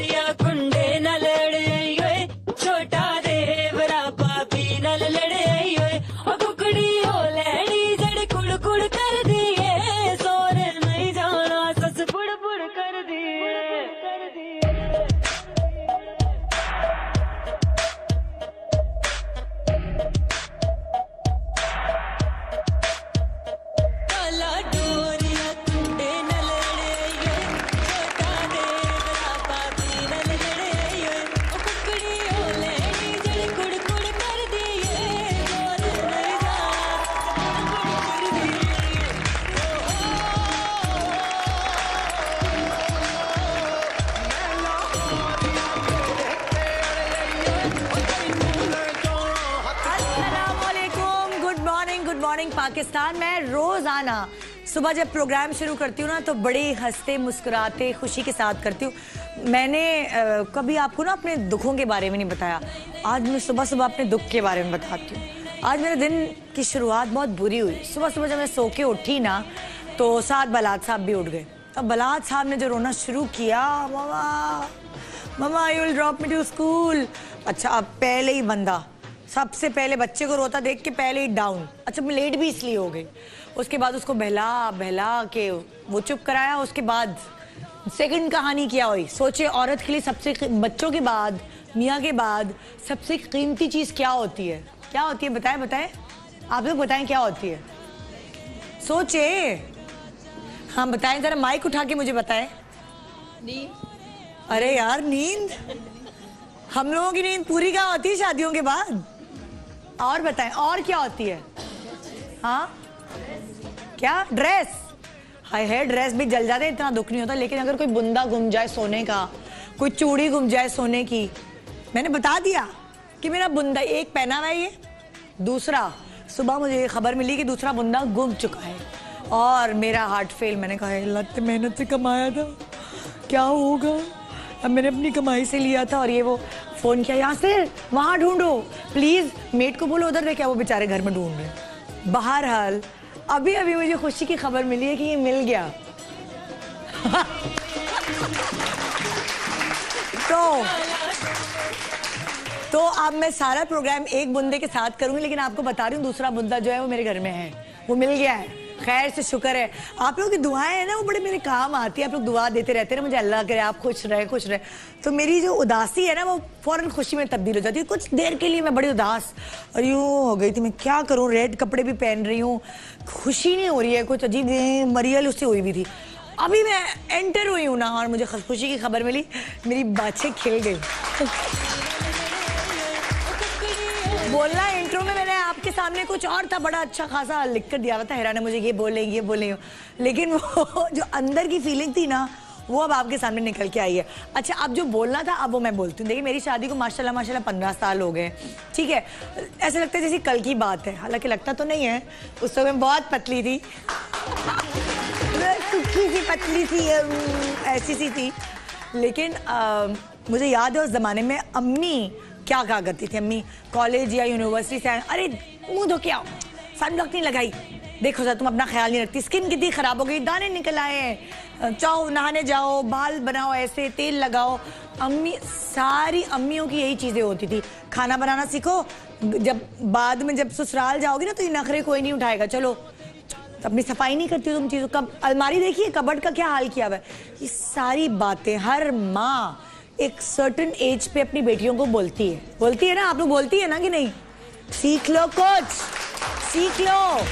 डोरिया कुंडे न लड़े ओए छोटा देवरा पापी न लड़े ओए ओ कुकड़ी हो लैड़ी जड़ कुड़ कुड़ कर दिए सोरे नहीं जाना सस बुड़ बुड़ कर दिए काला डोरिया कुंडे न लड़े छोटा देवरा पापी न लड़े ओ कुकड़ी हो लैड़ी जड़ कुड़ कुड़ कर दिए सोरे नहीं जाना सस बुड़ बुड़ कर दिए गुड मॉर्निंग पाकिस्तान। मैं रोजाना सुबह जब प्रोग्राम शुरू करती हूँ ना तो बड़े हंसते मुस्कुराते खुशी के साथ करती हूँ। मैंने कभी आपको ना अपने दुखों के बारे में नहीं बताया। आज मैं सुबह सुबह अपने दुख के बारे में बताती हूँ। आज मेरे दिन की शुरुआत बहुत बुरी हुई। सुबह सुबह जब मैं सो के उठी ना तो साथ बलात साहब भी उठ गए। अब बलात साहब ने जो रोना शुरू किया, mama mama you will drop me to school. अच्छा, अब पहले ही बंदा सबसे पहले बच्चे को रोता देख के पहले ही डाउन। अच्छा, मैं लेट भी इसलिए हो गई। उसके बाद उसको बहला बहला के वो चुप कराया। उसके बाद सेकंड कहानी क्या हुई, सोचे औरत के लिए सबसे, बच्चों के बाद, मियाँ के बाद सबसे कीमती चीज़ क्या होती है? क्या होती है बताएं बताएं, आप लोग बताएं क्या होती है? सोचे, हाँ बताएं जरा, माइक उठा के मुझे बताएं। नींद। अरे यार नींद, हम लोगों की नींद पूरी क्या होती है शादियों के बाद? और बताएं और क्या होती है? हाँ क्या? ड्रेस। हाय है, ड्रेस भी जल जाते, इतना दुख नहीं होता। लेकिन अगर कोई बुंदा गुम जाए सोने का, कोई चूड़ी गुम जाए सोने की, मैंने बता दिया कि मेरा बुंदा एक पहना हुआ है ये, दूसरा सुबह मुझे खबर मिली कि दूसरा बुंदा गुम चुका है और मेरा हार्ट फेल। मैंने कहा लत मेहनत से कमाया था, क्या होगा? अब मैंने अपनी कमाई से लिया था और ये वो फोन किया, यहाँ से वहाँ ढूंढो प्लीज, मेट को बोलो उधर देखा, वो बेचारे घर में ढूंढ रहे। बहरहाल अभी अभी मुझे खुशी की खबर मिली है कि ये मिल गया। तो अब मैं सारा प्रोग्राम एक बुंदे के साथ करूंगी, लेकिन आपको बता रही हूँ दूसरा बुंदा जो है वो मेरे घर में है, वो मिल गया है। खैर से शुक्र है। आप लोगों की दुआएं हैं ना वो बड़े मेरे काम आती है। आप लोग दुआ देते रहते हैं ना मुझे, अल्लाह करे आप खुश रहे खुश रहे। तो मेरी जो उदासी है ना वो फौरन खुशी में तब्दील हो जाती है। कुछ देर के लिए मैं बड़ी उदास और यूँ हो गई थी, मैं क्या करूँ, रेड कपड़े भी पहन रही हूँ, खुशी नहीं हो रही है, कुछ अजीब मरियल उससे हुई भी थी। अभी मैं एंटर हुई हूँ ना और मुझे खुशी की खबर मिली, मेरी बातें खिल गई। बोलना इंट्रो में मैंने आपके सामने कुछ और था, बड़ा अच्छा खासा लिख कर दिया हुआ था, हैरान है मुझे ये बोले, लेकिन वो जो अंदर की फीलिंग थी ना वो अब आपके सामने निकल के आई है। अच्छा, अब जो बोलना था अब वो मैं बोलती हूँ। देखिए मेरी शादी को माशाल्लाह 15 साल हो गए, ठीक है। ऐसा लगता है जैसे कल की बात है, हालांकि लगता तो नहीं है। उस समय बहुत पतली थी, सूखी सी पतली सी ऐसी सी थी, लेकिन मुझे याद है उस जमाने में अम्मी क्या कहा करती थी। अम्मी कॉलेज या यूनिवर्सिटी से आए, अरे मुंह धो के आओ, सनब्लॉक नहीं लगाई, देखो सर तुम अपना ख्याल नहीं रखती, स्किन कितनी खराब हो गई, दाने निकल आए हैं, जाओ नहाने जाओ, बाल बनाओ, ऐसे तेल लगाओ। अम्मी, सारी अम्मियों की यही चीजें होती थी। खाना बनाना सीखो, जब बाद में जब ससुराल जाओगी ना तो ये नखरे कोई नहीं उठाएगा, चलो अपनी सफाई नहीं करती हो तुम चीजों। कब अलमारी देखिए, कबर्ड का क्या हाल किया हुआ है। ये सारी बातें हर माँ एक सर्टेन एज पे अपनी बेटियों को बोलती है ना, आप लोग बोलती है ना कि नहीं? सीख लो, कुछ सीख लो।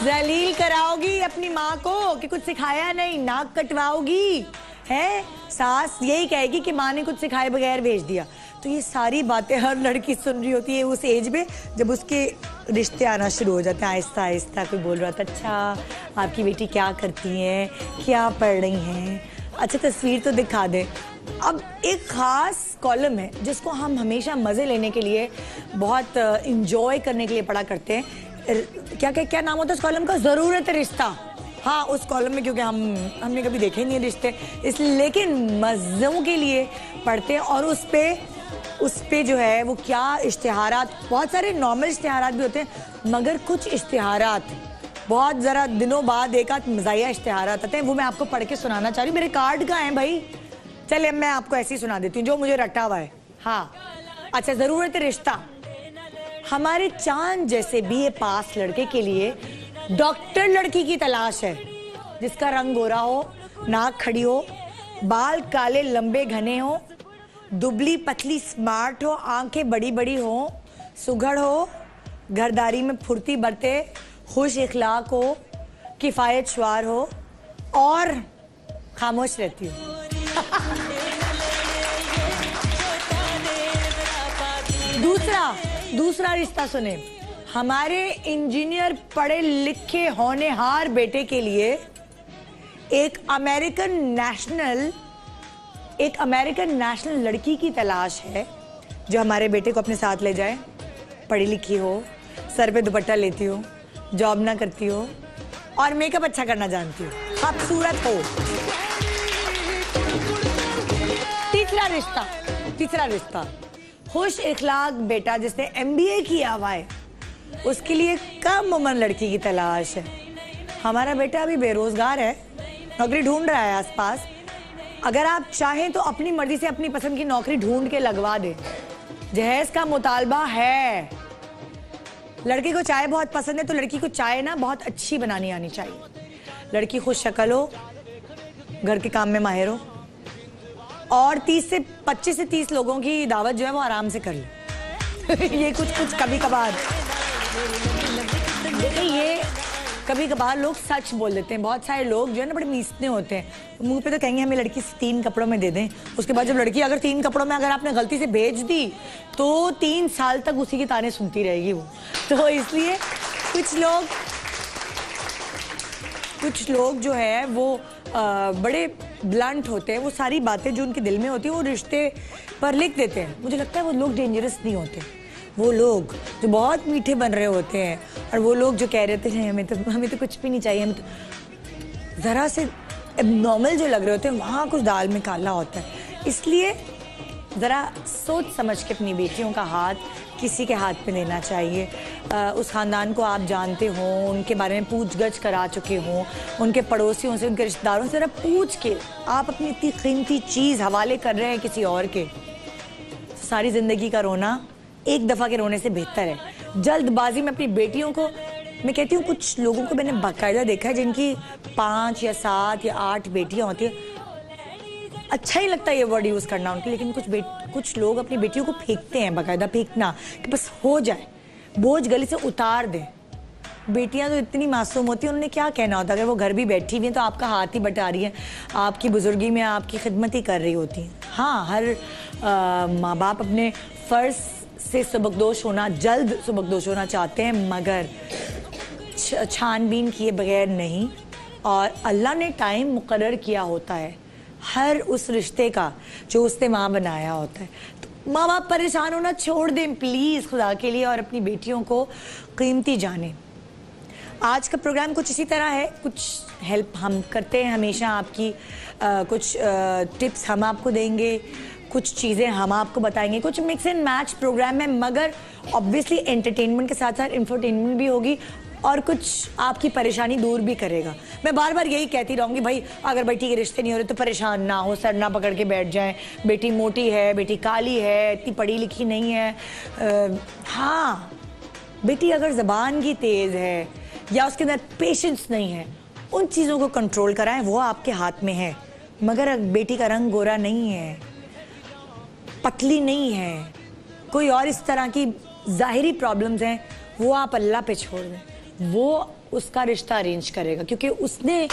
जलील कराओगी अपनी माँ को कि कुछ सिखाया नहीं, नाक कटवाओगी है, सास यही कहेगी कि माँ ने कुछ सिखाए बगैर भेज दिया। तो ये सारी बातें हर लड़की सुन रही होती है उस एज में जब उसके रिश्ते आना शुरू हो जाते हैं आहिस्ता आहिस्ता। कोई बोल रहा था अच्छा आपकी बेटी क्या करती हैं, क्या पढ़ रही हैं, अच्छा तस्वीर तो दिखा दें। अब एक ख़ास कॉलम है जिसको हम हमेशा मज़े लेने के लिए, बहुत इंजॉय करने के लिए पढ़ा करते हैं। क्या नाम होता है उस कॉलम का? ज़रूरत रिश्ता। हाँ, उस कॉलम में, क्योंकि हमने कभी देखे नहीं है रिश्ते इसलिए, लेकिन मज़ों के लिए पढ़ते हैं। और उस पे जो है वो क्या इश्तिहारात, बहुत सारे नॉर्मल इश्तिहारात भी होते हैं, मगर कुछ इश्तिहारात बहुत ज़रा दिनों बाद एक आध मज़ाहिया इश्तिहारात आते हैं, वो मैं आपको पढ़ के सुनाना चाह रही हूँ। मेरे कार्ड कहाँ हैं भाई? चलिए मैं आपको ऐसे ही सुना देती हूँ जो मुझे रटा हुआ है। हाँ अच्छा, ज़रूरत रिश्ता। हमारे चांद जैसे BA पास लड़के के लिए डॉक्टर लड़की की तलाश है, जिसका रंग गोरा हो, नाक खड़ी हो, बाल काले लंबे घने हो, दुबली पतली स्मार्ट हो, आंखें बड़ी बड़ी हो, सुघड़ हो, घरदारी में फुर्ती बरते, खुश इखलाक हो, किफ़ायत शुआर हो और खामोश रहती हो। दूसरा रिश्ता सुने। हमारे इंजीनियर पढ़े लिखे होनहार बेटे के लिए एक अमेरिकन नेशनल लड़की की तलाश है, जो हमारे बेटे को अपने साथ ले जाए। पढ़ी लिखी हो, सर पे दुपट्टा लेती हो, जॉब ना करती हो और मेकअप अच्छा करना जानती हो, खूबसूरत हो। तीसरा रिश्ता खुश इखलाक बेटा जिसने MBA किया हुआ है, उसके लिए कम उम्र लड़की की तलाश है। हमारा बेटा अभी बेरोजगार है, नौकरी ढूंढ रहा है आसपास। अगर आप चाहें तो अपनी मर्जी से अपनी पसंद की नौकरी ढूंढ के लगवा दे। जहेज का मुतालबा है। लड़के को चाय बहुत पसंद है, तो लड़की को चाय ना बहुत अच्छी बनानी आनी चाहिए। लड़की खुश शक्ल हो, घर के काम में माहिर हो और 25 से 30 लोगों की दावत जो है वो आराम से कर ले। ये कुछ कभी कभार, देखिए ये कभी कभार लोग सच बोल देते हैं। बहुत सारे लोग जो है ना बड़े मीसने होते हैं, मुंह पे तो कहेंगे हमें लड़की 3 कपड़ों में दे दें। उसके बाद जब लड़की अगर 3 कपड़ों में अगर आपने गलती से भेज दी तो 3 साल तक उसी के ताने सुनती रहेगी वो। तो इसलिए कुछ लोग जो है वो बड़े ब्लंट होते हैं। वो सारी बातें जो उनके दिल में होती है वो रिश्ते पर लिख देते हैं। मुझे लगता है वो लोग डेंजरस नहीं होते। वो लोग जो बहुत मीठे बन रहे होते हैं और वो लोग जो कह रहे हैं हमें तो कुछ भी नहीं चाहिए, हमें तो ज़रा से एबनॉर्मल जो लग रहे होते हैं, वहाँ कुछ दाल में काला होता है। इसलिए ज़रा सोच समझ के अपनी बेटियों का हाथ किसी के हाथ में देना चाहिए। उस ख़ानदान को आप जानते हो, उनके बारे में पूछ-गछ करा चुके हो, उनके पड़ोसियों से, उनके रिश्तेदारों से ज़रा पूछ के आप अपनी इतनी कीमती चीज़ हवाले कर रहे हैं किसी और के। सारी ज़िंदगी का रोना एक दफ़ा के रोने से बेहतर है। जल्दबाजी में अपनी बेटियों को, मैं कहती हूँ कुछ लोगों को मैंने बाकायदा देखा है जिनकी 5 या 7 या 8 बेटियाँ होती हैं। अच्छा ही लगता है ये वर्ड यूज़ करना उनके, लेकिन कुछ लोग अपनी बेटियों को फेंकते हैं, बाकायदा फेंकना कि बस हो जाए, बोझ गले से उतार दें। बेटियां तो इतनी मासूम होती हैं, उन्होंने क्या कहना होता है। अगर वो घर भी बैठी हुई हैं तो आपका हाथ ही बटा रही है, आपकी बुजुर्गी में आपकी खिदमत ही कर रही होती हैं। हाँ, हर माँ बाप अपने फ़र्ज से जल्द सबकदोश होना चाहते हैं, मगर छानबीन किए बगैर नहीं। और अल्लाह ने टाइम मुकर्रर किया होता है हर उस रिश्ते का जो उसने माँ बनाया होता है। तो माँ बाप परेशान होना छोड़ दें प्लीज़ खुदा के लिए, और अपनी बेटियों को कीमती जानें। आज का प्रोग्राम कुछ इसी तरह है। कुछ हेल्प हम करते हैं हमेशा आपकी, कुछ टिप्स हम आपको देंगे, कुछ चीज़ें हम आपको बताएंगे, कुछ मिक्स एंड मैच प्रोग्राम है, मगर ऑब्वियसली एंटरटेनमेंट के साथ साथ इंफरटेनमेंट भी होगी और कुछ आपकी परेशानी दूर भी करेगा। मैं बार बार यही कहती रहूँगी, भाई अगर बेटी के रिश्ते नहीं हो रहे तो परेशान ना हो, सर ना पकड़ के बैठ जाएं। बेटी मोटी है, बेटी काली है, इतनी पढ़ी लिखी नहीं है। हाँ, बेटी अगर ज़बान की तेज़ है या उसके अंदर पेशेंस नहीं है, उन चीज़ों को कंट्रोल कराएं, वो आपके हाथ में है। मगर बेटी का रंग गोरा नहीं है, पतली नहीं है, कोई और इस तरह की ज़ाहिरी प्रॉब्लम्स हैं, वो आप अल्लाह पे छोड़ दें। वो उसका रिश्ता अरेंज करेगा, क्योंकि उसने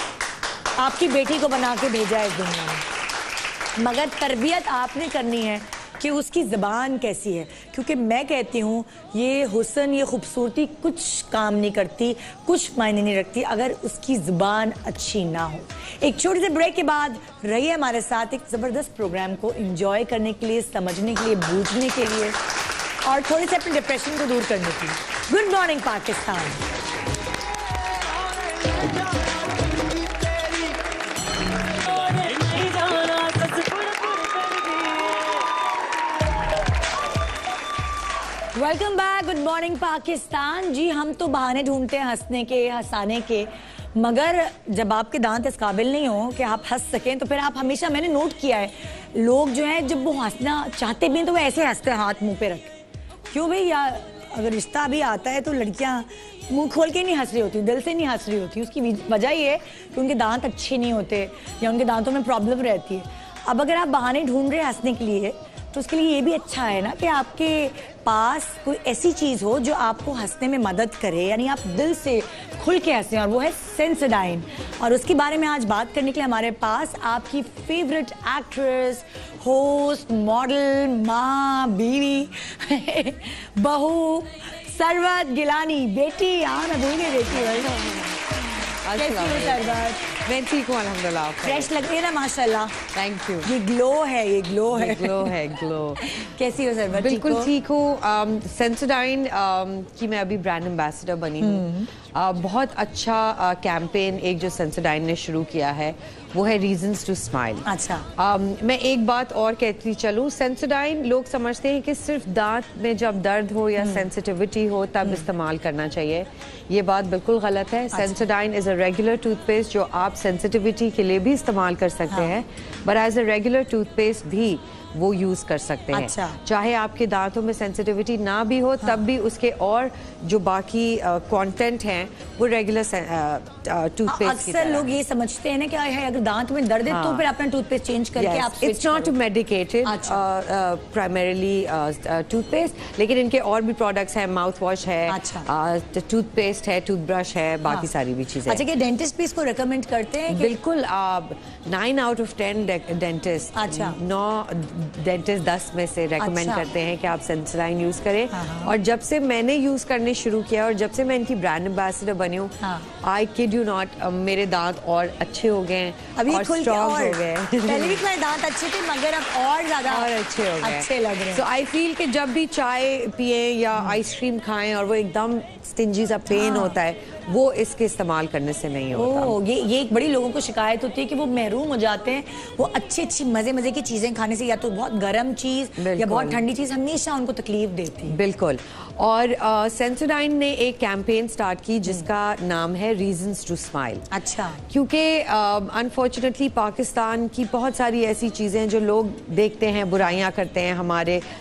आपकी बेटी को बना के भेजा है इस दुनिया में। मगर तरबियत आपने करनी है कि उसकी ज़बान कैसी है, क्योंकि मैं कहती हूँ ये हुस्न, ये खूबसूरती कुछ काम नहीं करती, कुछ मायने नहीं रखती अगर उसकी ज़बान अच्छी ना हो। एक छोटे से ब्रेक के बाद रहिए हमारे साथ एक ज़बरदस्त प्रोग्राम को एंजॉय करने के लिए, समझने के लिए, बूझने के लिए और थोड़े से अपने डिप्रेशन को दूर करने के लिए। Good morning Pakistan. Welcome back, good morning Pakistan. जी हम तो बहाने ढूंढते हैं हंसने के, हंसाने के, मगर जब आपके दांत इस काबिल नहीं हो कि आप हंस सकें तो फिर आप हमेशा, मैंने नोट किया है, लोग जो है जब वो हंसना चाहते भी हैं तो वो ऐसे हंसते हैं हाथ मुंह पे रख। क्यों भाई? या अगर रिश्ता भी आता है तो लड़कियां मुंह खोल के नहीं हंस रही होती, दिल से नहीं हंस रही होती। उसकी वजह ये है कि उनके दांत अच्छे नहीं होते या उनके दांतों में प्रॉब्लम रहती है। अब अगर आप बहाने ढूंढ रहे हैं हंसने के लिए तो उसके लिए ये भी अच्छा है ना कि आपके पास कोई ऐसी चीज हो जो आपको हंसने में मदद करे, यानी आप दिल से खुल के हंसें, और वो है सेंसोडाइन। और उसके बारे में आज बात करने के लिए हमारे पास आपकी फेवरेट एक्ट्रेस, होस्ट, मॉडल, माँ, बीवी, बहू सरवत गिलानी। बेटी, हाँ मैं भूल गई बेटी। कैसी हो सरवत? मैं ठीक हूँ अल्हम्दुलिल्लाह। फ्रेश लग रही है ना माशाल्लाह। Thank you. ये ग्लो है, ये ग्लो है, ग्लो है, ग्लो। कैसी हो सरवत? बिल्कुल ठीक हूँ। सेंसोडाइन की मैं अभी ब्रांड एम्बेसडर बनी हूँ। बहुत अच्छा कैंपेन एक जो सेंसोडाइन ने शुरू किया है वो है रीजंस टू स्माइल। अच्छा। मैं एक बात और कहती चलूँ, सेंसोडाइन लोग समझते हैं कि सिर्फ दांत में जब दर्द हो या सेंसिटिविटी हो तब इस्तेमाल करना चाहिए। ये बात बिल्कुल गलत है। Sensodyne is a regular toothpaste जो आप सेंसिटिविटी के लिए भी इस्तेमाल कर सकते हैं, but as a regular toothpaste भी वो यूज कर सकते हैं। अच्छा। चाहे आपके दांतों में सेंसिटिविटी ना भी हो तब भी उसके और जो बाकी कंटेंट हैं वो रेगुलर टूथपेस्ट की तरह। अक्सर लोग ये समझते हैं ना कि अगर दांत में दर्द है तो फिर अपना टूथपेस्ट चेंज करके आप it's not medicated primarily toothpaste, लेकिन इनके और भी प्रोडक्ट्स हैं, माउथ वॉश है, टूथपेस्ट है, टूथब्रश है, बाकी सारी भी चीजें। अच्छा, कि डेंटिस्ट भी इसको रेकमेंड करते हैं? बिल्कुल। 9 out of 10 डेंटिस्ट, 9 डेंटिस्ट 10 में से रेकमेंड करते हैं कि आप सेंसोडाइन यूज करें। और जब से मैंने यूज करने शुरू किया और जब से मैं इनकी ब्रांड एम्बेसडर बनी हूँ, आई किड यू नॉट, मेरे दांत और अच्छे हो गए, अभी और स्ट्रॉन्ग हो गए। पहले भी मेरे दांत अच्छे थे मगर अब और ज्यादा और अच्छे हो गए, अच्छे लग रहे हैं। सो आई फील कि जब भी चाय पिए या आइसक्रीम खाएं और वो एकदम स्टिंजी सा पेन होता है, वो इसके इस्तेमाल करने से नहीं होता। ये एक बड़ी लोगों को शिकायत होती है कि वो महरूम हो जाते हैं वो अच्छी मजे की चीजें खाने से, या तो बहुत गर्म चीज या बहुत ठंडी चीज हमेशा उनको तकलीफ देती है। बिल्कुल। और सेंसोडाइन ने एक कैंपेन स्टार्ट की जिसका नाम है रीजंस टू स्माइल। अच्छा। क्योंकि अनफॉर्चुनेटली पाकिस्तान की बहुत सारी ऐसी चीजें हैं जो लोग देखते हैं, बुराइयां करते हैं,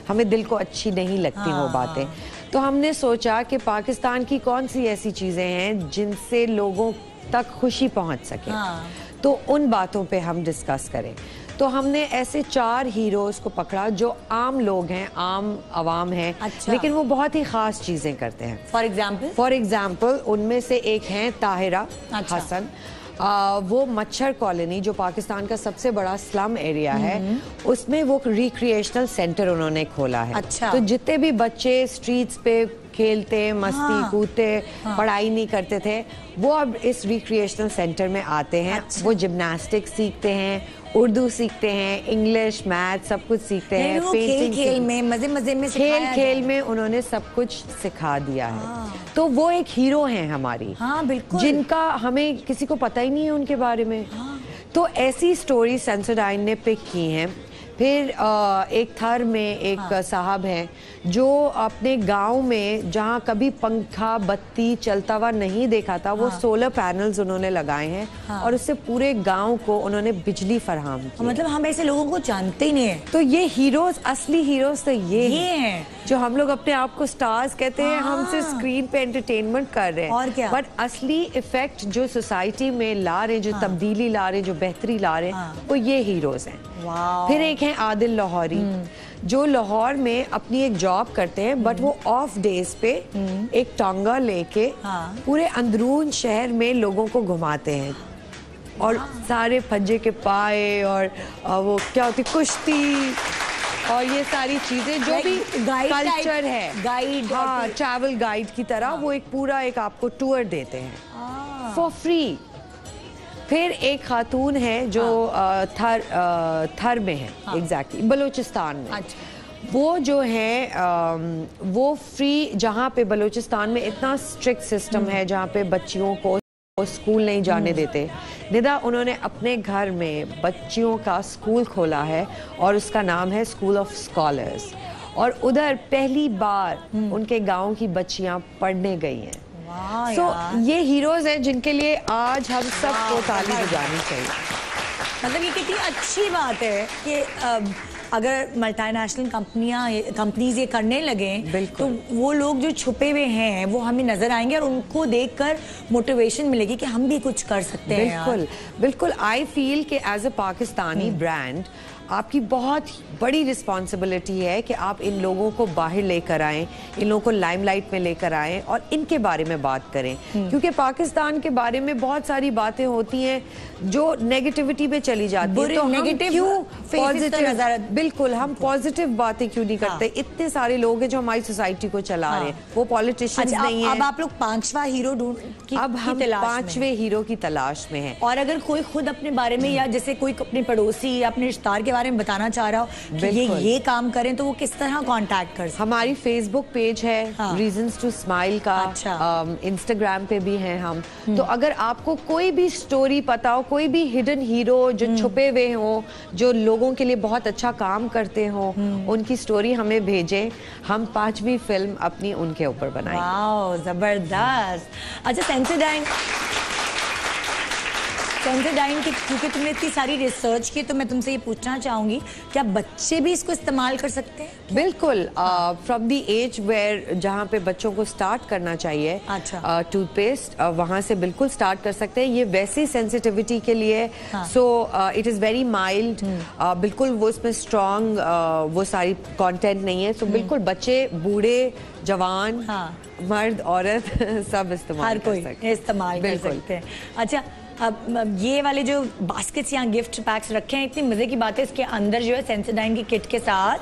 हमें दिल को अच्छी नहीं लगती वो बातें। तो हमने सोचा कि पाकिस्तान की कौन सी ऐसी चीजें हैं जिनसे लोगों तक खुशी पहुंच सके, तो उन बातों पे हम डिस्कस करें। तो हमने ऐसे 4 हीरोज को पकड़ा जो आम लोग हैं, आम आवाम हैं। अच्छा। लेकिन वो बहुत ही खास चीजें करते हैं। फॉर एग्जाम्पल उनमें से एक हैं ताहिरा हसन। वो मच्छर कॉलोनी जो पाकिस्तान का सबसे बड़ा स्लम एरिया है, उसमें वो रिक्रिएशनल सेंटर उन्होंने खोला है। अच्छा। तो जितने भी बच्चे स्ट्रीट्स पे खेलते, मस्ती कूदते, पढ़ाई नहीं करते थे, वो अब इस रिक्रिएशनल सेंटर में आते हैं। अच्छा। वो जिम्नास्टिक्स सीखते हैं, उर्दू सीखते हैं, इंग्लिश, मैथ सब कुछ सीखते हैं। खेल में मजे में खेल में उन्होंने सब कुछ सिखा दिया है। तो वो एक हीरो हैं हमारी। बिल्कुल। जिनका हमें किसी को पता ही नहीं है उनके बारे में। तो ऐसी स्टोरी सेंसोडाइन ने पिक की हैं। फिर एक थर में एक साहब हैं जो अपने गांव में जहां कभी पंखा बत्ती चलता हुआ नहीं देखा था, वो सोलर पैनल्स उन्होंने लगाए हैं और उससे पूरे गांव को उन्होंने बिजली फराहम की। मतलब हम ऐसे लोगों को जानते ही नहीं है। तो ये हीरोज, असली हीरोज तो ये हैं जो हम लोग अपने आप को स्टार्स कहते हैं। हम सिर्फ स्क्रीन पे एंटरटेनमेंट कर रहे हैं, और क्या? बट असली इफेक्ट जो सोसाइटी में ला रहे हैं, जो तब्दीली ला रहे हैं, जो बेहतरी ला रहे हैं, वो ये हीरोज हैं। फिर एक हैं आदिल लाहौरी जो लाहौर में अपनी एक जॉब करते हैं, बट वो ऑफ डेज पे एक टांगा लेके पूरे अंदरून शहर में लोगों को घुमाते हैं और सारे फज्जे के पाए और वो क्या होती कुश्ती और ये सारी चीजें जो भी कल्चर है, गाइड, हाँ, ट्रैवल गाइड की तरह वो एक पूरा एक आपको टूर देते हैं फॉर फ्री। फिर एक खातून है जो थर में है, एग्जैक्टली बलूचिस्तान में। वो जो है वो फ्री, जहाँ पे बलूचिस्तान में इतना स्ट्रिक्ट सिस्टम है जहाँ पे बच्चियों को स्कूल नहीं जाने देते, निदा उन्होंने अपने घर में बच्चियों का स्कूल खोला है और उसका नाम है स्कूल ऑफ स्कॉलर्स। और उधर पहली बार उनके गांव की बच्चियां पढ़ने गई हैं। ये हीरोज हैं जिनके लिए आज हम सबको ताली बजानी चाहिए। मतलब ये कितनी अच्छी बात है कि अगर मल्टीनेशनल कंपनीज ये करने लगे तो वो लोग जो छुपे हुए हैं वो हमें नजर आएंगे और उनको देखकर मोटिवेशन मिलेगी कि हम भी कुछ कर सकते हैं। बिल्कुल बिल्कुल। आई फील कि एज अ पाकिस्तानी ब्रांड आपकी बहुत बड़ी रिस्पॉन्सिबिलिटी है कि आप इन लोगों को बाहर लेकर आएं, इन लोगों को लाइमलाइट में लेकर आएं और इनके बारे में बात करें, क्योंकि पाकिस्तान के बारे में बहुत सारी बातें होती हैं जो नेगेटिविटी पे चली जाती है। तो नेगेटिव क्यों पॉजिटिव, बिल्कुल हम पॉजिटिव बातें क्यों नहीं करते? इतने सारे लोग हैं जो हमारी सोसाइटी को चला रहे हैं, वो पॉलिटिशियंस नहीं है। अब आप लोग 5वां हीरो अब हम 5वें हीरो की तलाश में हैं। और अगर कोई खुद अपने बारे में या जैसे कोई अपने पड़ोसी या अपने रिश्तेदार के बारे में बताना चाह रहा हो कि ये काम करें तो वो किस तरह कांटेक्ट कर सकते? हमारी फेसबुक पेज है रीजंस टू स्माइल का। इंस्टाग्राम पे भी हैं हम। तो अगर आपको कोई भी स्टोरी पता हो, कोई भी हिडन हीरो जो छुपे हुए हो, जो लोगों के लिए बहुत अच्छा काम करते हो, उनकी स्टोरी हमें भेजें। हम 5वीं फिल्म अपनी उनके ऊपर बनाएंगे। वाओ, जबरदस्त। अच्छा सेंसोडाइन की, क्योंकि तुमने इतनी सारी रिसर्च की तो मैं तुमसे ये पूछना चाहूंगी, क्या बच्चे भी इसको इस्तेमाल कर सकते हैं? बिल्कुल। फ्रॉम द एज वेयर जहाँ पे बच्चों को स्टार्ट करना चाहिए टूथपेस्ट, वहाँ से बिल्कुल स्टार्ट कर सकते हैं। ये वैसी सेंसिटिविटी के लिए, so it is very mild, बिल्कुल वो इसमें स्ट्रॉन्ग वो सारी कंटेंट नहीं है। सो बिल्कुल बच्चे, बूढ़े, जवान, मर्द, औरत सब इस्तेमाल कर सकते हैं। इस्तेमाल कर सकते हैं। अच्छा, अब ये वाले जो बास्केट्स यहाँ गिफ्ट पैक्स रखे हैं, इतनी मजे की बात है, इसके अंदर जो है सेंसोडाइन की किट के साथ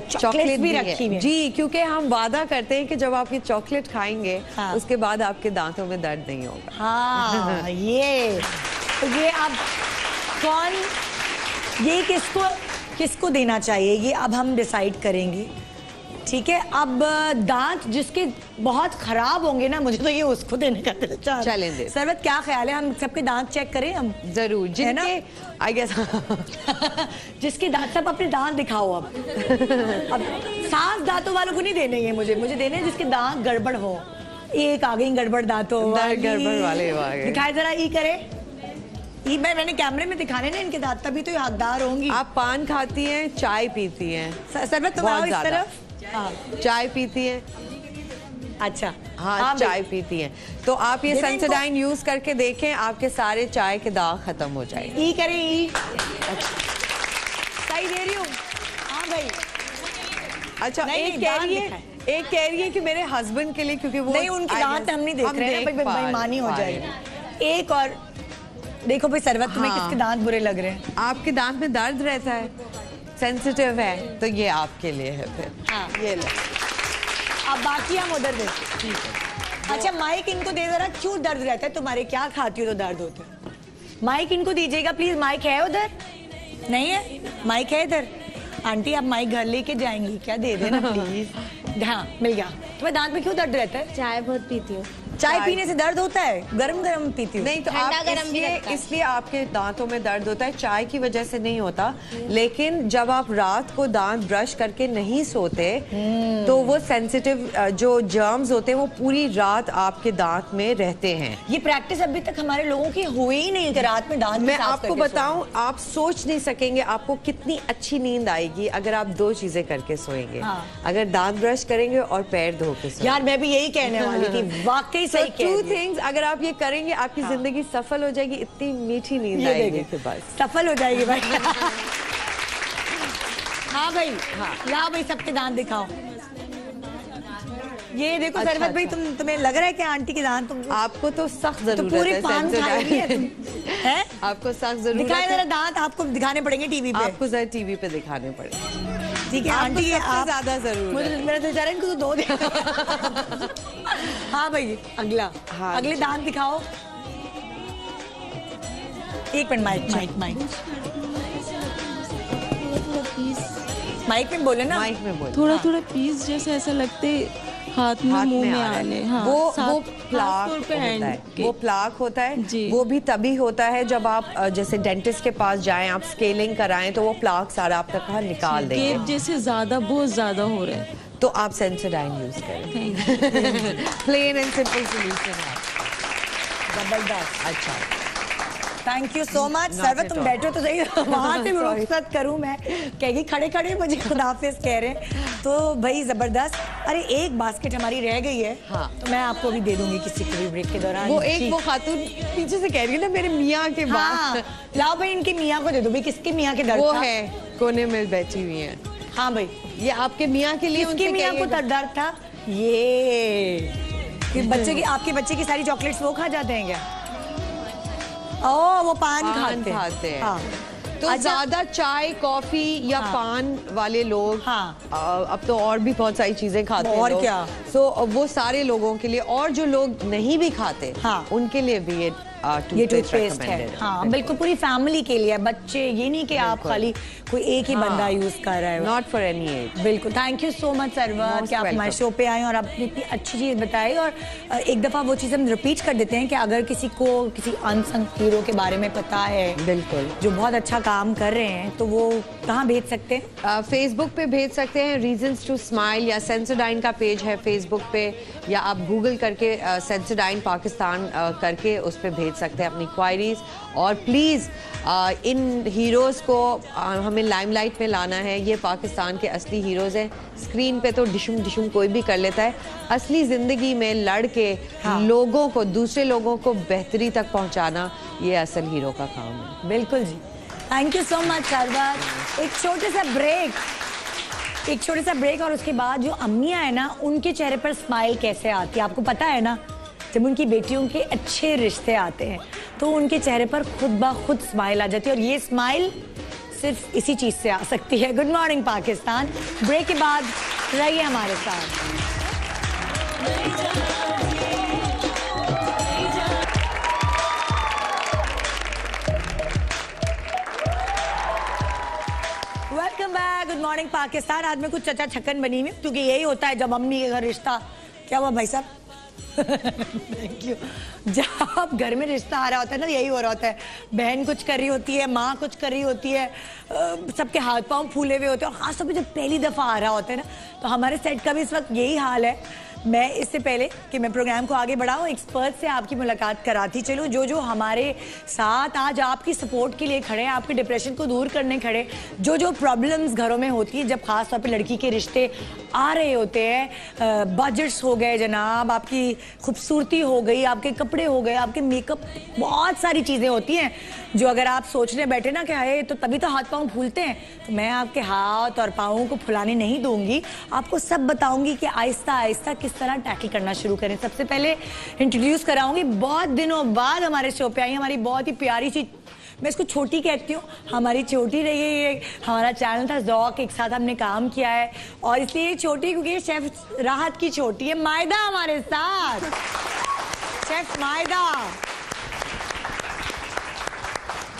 चॉकलेट भी रखी हुई है। जी, क्योंकि हम वादा करते हैं कि जब आप ये चॉकलेट खाएंगे उसके बाद आपके दांतों में दर्द नहीं होगा। हाँ, ये अब ये किसको देना चाहिए ये अब हम डिसाइड करेंगे, ठीक है? अब दांत जिसके बहुत खराब होंगे ना, मुझे तो ये उसको देने का दिल। चलें, सरवत क्या ख्याल है, हम सबके दांत चेक करें? हम जरूर, जिनके आई गेस जिसके दांत, सब अपने दांत दिखाओ। अब साफ दांतों वालों को नहीं देने हैं, मुझे देने हैं जिसके दांत गड़बड़ हो। एक आ गई गड़बड़ दांतों, गड़बड़ वाले दिखाए जरा, ई करे। मैंने कैमरे में दिखाने ना इनके दांत, तभी तो ये हकदार होंगी। आप पान खाती हैं, चाय पीती हैं? सरवत तुम आओ इस तरफ। चाय पीती हैं? अच्छा, हाँ, चाय पीती हैं तो आप ये सेंसोडाइन यूज करके देखें, आपके सारे चाय के दाग खत्म हो जाएंगे। ई करें, ई सही दे रही हूँ। हाँ भाई। अच्छा, एक कह रही है कि मेरे हस्बैंड के लिए, क्योंकि वो नहीं, उनके दांत हम नहीं देख रहे हैं, बेईमानी हो जाएगी। एक और देखो भाई सरवत, तुम्हें किसके दांत बुरे लग रहे हैं? आपके दांत में दर्द रहता है, सेंसिटिव है, तो ये आपके लिए है फिर। हाँ, ये लो। अब बाकी हम उधर देखते हैं। अच्छा, माइक इनको दे जरा। क्यों दर्द रहता है तुम्हारे? क्या खाती हो तो दर्द होता है? माइक इनको दीजिएगा प्लीज। माइक है उधर? नहीं है? माइक है इधर? आंटी आप माइक घर लेके जाएंगी क्या? दे देना प्लीज। हाँ, मिल गया। तुम्हारे दांत में क्यों दर्द रहता है? चाय बहुत पीती हूँ। चाय पीने से दर्द होता है? गरम गरम पीती हूँ। नहीं तो आप इसलिए आपके दांतों में दर्द होता है, चाय की वजह से नहीं होता। लेकिन जब आप रात को दांत ब्रश करके नहीं सोते तो वो सेंसिटिव जो जर्म्स होते हैं वो पूरी रात आपके दांत में रहते हैं। ये प्रैक्टिस अभी तक हमारे लोगों की हुई ही नहीं कि रात में दांत। मैं आपको बताऊं, आप सोच नहीं सकेंगे आपको कितनी अच्छी नींद आएगी अगर आप 2 चीजें करके सोएंगे। अगर दांत ब्रश करेंगे और पैर धो के सोएंगे। यार मैं भी यही कहने वाली थी, वाकई सही कह रही। 2 थिंग्स अगर आप ये करेंगे, आपकी जिंदगी सफल हो जाएगी। इतनी मीठी नींद आएगी के बाद, सफल हो जाएगी भाई। हाँ भाई, लाओ भाई सबके दांत दिखाओ। ये देखो सरवत भाई, तुम्हें लग रहा है कि आंटी के दांत आपको तो सख्त जरूरत है। तो पूरे पान खाएगी है? आपको सख्त जरूरत है। दिखाए जरा दांत, आपको दिखाने पड़ेंगे टीवी पे। आपको जरा टीवी पे दिखाने पड़ेंगे, ठीक है आंटी? आपको ज्यादा जरूर है। मेरा तो बेचारा इनको तो 2 दे। हाँ भाई, अगला। हाँ, अगले दांत दिखाओ। एक मिनट, माइक में बोले ना। माइक में बोले। थोड़ा थोड़ा पीस जैसे ऐसा लगते, हाथ में मुंह में आ रहा आने। है। हाँ, वो खास तौर पे होता हैंड है, के। वो प्लाक होता है। जी। वो भी तभी होता है जब आप जैसे डेंटिस्ट के पास जाएं, आप स्केलिंग कराएं तो वो प्लाक सारा आप तक निकाल देंगे। गेप जैसे ज्यादा, बहुत ज्यादा हो रहा है। तो आप सेंसोडाइन यूज करें। प्लेन एंड सिंपल सोल्यूशन है। जबरदस्त। अच्छा, thank you so much. Not Sarwat at तुम all. बैठो तो सही, वहां से Sorry. रुखसत करूं मैं, कहेगी खड़े खड़े मुझे खुदाफिज कह रहे हैं। तो भाई जबरदस्त। अरे एक बास्केट हमारी रह गई है, हाँ। तो मैं आपको भी दे दूंगी किसी को भी ब्रेक के दौरान। वो जी। एक वो खातून पीछे से कह रही है ना मेरे मियाँ के हाँ, बाद। लाओ भाई इनके मियाँ को दे दो भाई। किसके मियाँ के दर्द वो था? है कोने में बैठी हुई है। हाँ भाई, ये आपके मियाँ के लिए किसके उनसे मियाँ को कहिएगा। दर्द था? ये कि बच्चे की, आपके बच्चे की सारी चॉकलेट्स वो खा जाते हैं क्या? ओ, वो पान खाते हैं। हाँ। तो अच्छा। ज्यादा चाय, कॉफी या हाँ। पान वाले लोग, हाँ। अब तो और भी बहुत सारी चीजें खाते हैं और लोग। क्या? सो वो सारे लोगों के लिए, और जो लोग नहीं भी खाते, हाँ। उनके लिए भी ये टूथपेस्ट है। हाँ, बिल्कुल पूरी फैमिली के लिए। बच्चे, ये नहीं कि आप खाली कोई एक ही बंदा यूज कर रहा है। Not for any age. बिल्कुल। Thank you so much Sarwar Most कि आप हमारे welcome. शो पे आए और आपने इतनी अच्छी चीज बताई। और एक दफा वो चीज हम रिपीट कर देते हैं कि अगर किसी को किसी अनसंग हीरो के बारे में पता है, बिल्कुल, जो बहुत अच्छा काम कर रहे हैं, तो वो कहाँ भेज सकते हैं? फेसबुक पे भेज सकते हैं, रीजंस टू स्माइल, या सेंसोडाइन का पेज है फेसबुक पे, या आप गूगल करके सेंसोडाइन पाकिस्तान करके उस पे भेज सकते हैं अपनी क्वायरीज। और प्लीज़ इन हीरोज़ को हमें लाइमलाइट में लाना है। ये पाकिस्तान के असली हीरोज़ हैं। स्क्रीन पे तो डिशुम डिशुम कोई भी कर लेता है, असली ज़िंदगी में लड़ के लोगों को, दूसरे लोगों को बेहतरी तक पहुंचाना, ये असल हीरो का काम है। बिल्कुल जी। Thank you so much Sarwar. एक छोटे सा ब्रेक और उसके बाद जो अम्मियाँ है ना, उनके चेहरे पर स्माइल कैसे आती है आपको पता है ना? जब उनकी बेटियों के अच्छे रिश्ते आते हैं तो उनके चेहरे पर खुद ब खुद स्माइल आ जाती है। और ये स्माइल सिर्फ इसी चीज से आ सकती है। Good morning Pakistan. ब्रेक के बाद रहिए हमारे साथ। Welcome back. Good morning Pakistan. आज मैं कुछ चचा छक्कन बनी हुई, क्योंकि यही होता है जब अम्मी के घर रिश्ता। क्या हुआ भाई साहब? Thank you. जब घर में रिश्ता आ रहा होता है ना, यही हो रहा होता है। बहन कुछ कर रही होती है, माँ कुछ कर रही होती है, सबके हाथ पांव फूले हुए होते हैं। और खास तौर पे जब पहली दफा आ रहा होता है ना, तो हमारे सेट का भी इस वक्त यही हाल है। मैं इससे पहले कि मैं प्रोग्राम को आगे बढ़ाऊं, एक्सपर्ट से आपकी मुलाकात कराती चलूं, जो हमारे साथ आज आपकी सपोर्ट के लिए खड़े हैं, आपके डिप्रेशन को दूर करने खड़े, जो प्रॉब्लम्स घरों में होती है जब खास तौर पे लड़की के रिश्ते आ रहे होते हैं। बजट्स हो गए जनाब, आपकी खूबसूरती हो गई, आपके कपड़े हो गए, आपके मेकअप, बहुत सारी चीज़ें होती हैं जो अगर आप सोचने बैठे ना कि हाय तो तभी तो हाथ पाँव फूलते हैं, तो मैं आपके हाथ और पाँवों को फुलाने नहीं दूंगी। आपको सब बताऊंगी कि आहिस्ता आहिस्ता किस तरह टैकल करना शुरू करें। सबसे पहले इंट्रोड्यूस कराऊंगी, बहुत दिनों बाद हमारे शो पे आई हमारी बहुत ही प्यारी सी, मैं इसको छोटी कहती हूँ, हमारी छोटी रही है ये। हमारा चैनल था ज़ौक, एक साथ हमने काम किया है, और इसलिए ये छोटी क्योंकि ये शेफ राहत की छोटी है। मायदा हमारे साथ, शेफ मायदा।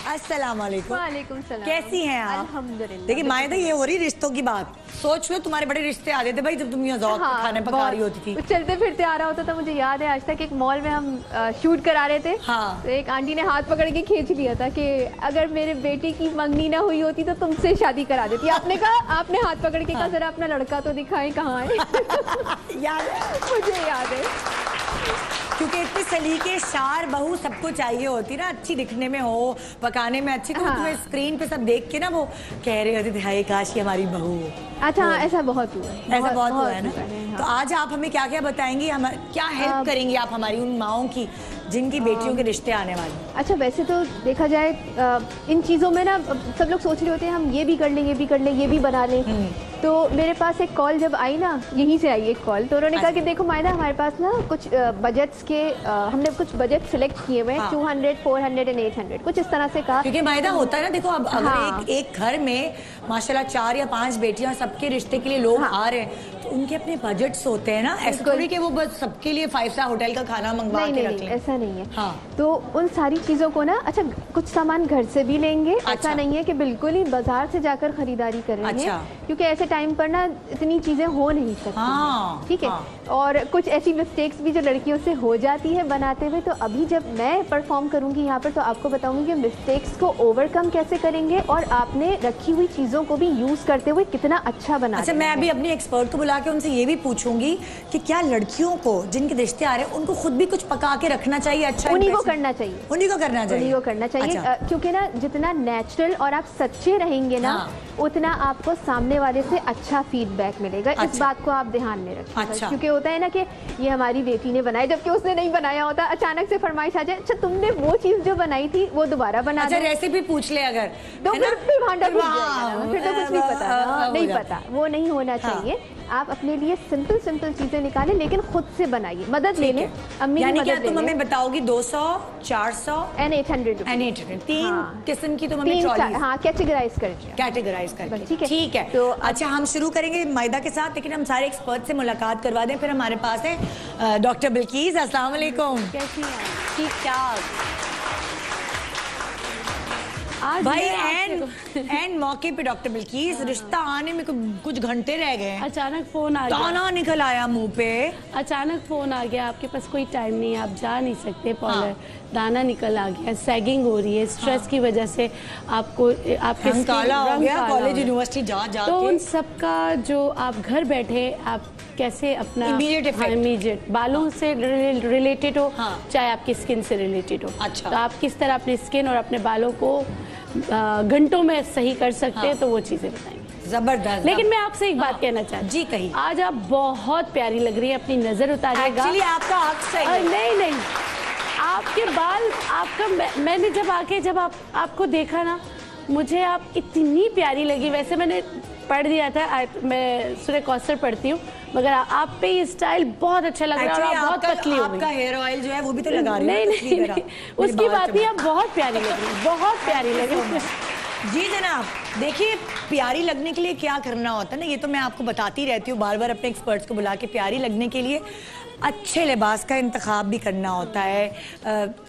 अस्सलाम वालेकुम। वालेकुम सलाम। कैसी हैं आप? अल्हम्दुलिल्लाह। देखिए मायदा, ये हो रही रिश्तों की बात। सोच लो तुम्हारे बड़े रिश्ते आ जाते भाई जब तुम यहाँ ज़ौक पे खाने पका रही होती थी। चलते फिरते आ रहा होता था। मुझे याद है आज तक एक मॉल में हम शूट करा रहे थे। हाँ। तो एक आंटी ने हाथ पकड़ के खींच लिया था कि अगर मेरे बेटी की मंगनी ना हुई होती तो तुमसे शादी करा देती। आपने कहा, आपने हाथ पकड़ के कहा जरा अपना लड़का तो दिखाएं कहाँ है। याद है? मुझे याद है, क्योंकि इतनी सलीके शार बहू सबको चाहिए होती ना, अच्छी दिखने में हो, पकाने में अच्छी। तो हाँ। तुम्हें स्क्रीन पे सब देख के ना वो कह रहे होते थे हाय काश ये हमारी बहू हो। अच्छा हाँ, ऐसा बहुत हुआ है। ऐसा बहुत हुआ है ना। हाँ। तो आज आप हमें क्या क्या बताएंगी, हम क्या हेल्प करेंगी आप हमारी उन माओं की जिनकी बेटियों के रिश्ते आने वाले? अच्छा, वैसे तो देखा जाए इन चीज़ों में ना सब लोग सोच रहे होते हैं हम ये भी कर लें, ये भी कर लें, ये भी बना लें। तो मेरे पास एक कॉल जब आई ना, यहीं से आई एक कॉल, तो उन्होंने कहा कि देखो मायदा हमारे पास ना कुछ बजट्स के हमने कुछ बजट सिलेक्ट किए हुए हैं। हाँ। 200, 400 एंड 800 कुछ इस तरह से कहा। क्योंकि मायदा होता है ना, देखो अब अगर हाँ। एक घर में माशाल्लाह 4 या 5 बेटियां, सबके रिश्ते के लिए लोग हाँ। आ रहे हैं, तो उनके अपने बजट्स होते हैं ना, ऐसा थोड़ी कि वो बस सबके लिए 5 स्टार होटल का खाना मंगवा के रख लें। ऐसा नहीं है। हाँ। तो उन सारी चीज़ों को ना, अच्छा कुछ सामान घर से भी लेंगे। अच्छा। ऐसा नहीं है कि बिल्कुल ही बाजार से जाकर खरीदारी करेंगे। अच्छा। क्योंकि ऐसे टाइम पर ना इतनी चीज़ें हो नहीं सकती। हाँ, ठीक है। हाँ। और कुछ ऐसी मिस्टेक्स भी जो लड़कियों से हो जाती है बनाते हुए, तो अभी जब मैं परफॉर्म करूंगी यहाँ पर तो आपको बताऊंगी कि मिस्टेक्स को ओवरकम कैसे करेंगे और आपने रखी हुई चीज़ों को भी यूज़ करते हुए कितना अच्छा बना। अच्छा, मैं अभी अपनी एक्सपर्ट को बुला के उनसे ये भी पूछूंगी कि क्या लड़कियों को जिनके रिश्ते आ रहे हैं उनको खुद भी कुछ पका के रखना चाहिए? अच्छा, उन्हीं को करना चाहिए। उन्हीं को करना चाहिए। उन्हीं को करना चाहिए। अच्छा। क्योंकि ना जितना नेचुरल और आप सच्चे रहेंगे ना, हाँ। उतना आपको सामने वाले से अच्छा फीडबैक मिलेगा। अच्छा। इस बात को आप ध्यान में रखिएगा। अच्छा। क्योंकि होता है ना कि ये हमारी बेटी ने बनाया, जबकि उसने नहीं बनाया होता। अचानक से फरमाइश आ जाए, अच्छा तुमने वो चीज जो बनाई थी वो दोबारा बना अच्छा, दो। रेसिपी पूछ ले अगर, तो है ना? फिर भांडा फूट वाह, जाएगा ना, फिर तो कुछ नहीं पता ना, नहीं पता, वो नहीं होना चाहिए। आप अपने लिए सिंपल सिंपल चीजें निकालें, लेकिन खुद से बनाइए, मदद ले लें। अम्मी की यानी मदद क्या ले तुम हमें लें। बताओगी 200, 400 एंड 800 एंड 800, 3 हाँ। किस्म की तुम हमें 3 ट्रॉली हाँ कैटेगराइज करके। कैटेगराइज करके। ठीक है। ठीक है। तो अच्छा, हम शुरू करेंगे मैदा के साथ, लेकिन हम सारे एक्सपर्ट से मुलाकात करवा दें। फिर हमारे पास है डॉक्टर बिल्कीस। अस्सलाम वालेकुम। कैसी हैं? ठीक ठाक आज भाई। मैं एंड मौके पे डॉक्टर बिल्कीस, रिश्ता आने में कुछ घंटे रह गए हैं, अचानक फोन आ गया। ताना निकल आया मुंह पे। अचानक फोन आ गया, आपके पास कोई टाइम नहीं है, आप जा नहीं सकते पार्लर। हाँ। दाना निकल आ गया, सैगिंग हो रही है, स्ट्रेस की वजह से आपको आपके रंग काला हो रंग गया, काला कॉलेज हो गया। यूनिवर्सिटी जा तो उन के। सबका जो आप घर बैठे आप कैसे अपना Immediate effect। इमीडिएट बालों से रिलेटेड हो, हाँ। चाहे आपकी स्किन से रिलेटेड हो। अच्छा। तो आप किस तरह अपनी स्किन और अपने बालों को घंटों में सही कर सकते हैं, तो वो चीजें बताएंगे। जबरदस्त। लेकिन मैं आपसे एक बात कहना चाहती हूँ। जी, कहिए। आज आप बहुत प्यारी लग रही है, अपनी नजर उतारिएगा। एक्चुअली आपका हक सही है। नहीं, आपके बाल, आपका मैंने जब आपको देखा ना, मुझे आप इतनी प्यारी लगी। वैसे मैंने पढ़ दिया था, मैं सूर्य कौसर पढ़ती हूँ, मगर आप पे ये स्टाइल बहुत अच्छा लग रहा है। और आप बहुत पतली हो गई। आपका हेयर ऑयल जो है वो भी तो लगा रही है। नहीं, उसकी बात नहीं, आप बहुत प्यारी लग रही है, बहुत प्यारी लग रही है। जी जनाब, देखिए प्यारी लगने के लिए क्या करना होता है ना, ये तो मैं आपको बताती रहती हूँ बार बार अपने एक्सपर्ट्स को बुला के। प्यारी लगने के लिए अच्छे लिबास का इंतखाब भी करना होता है,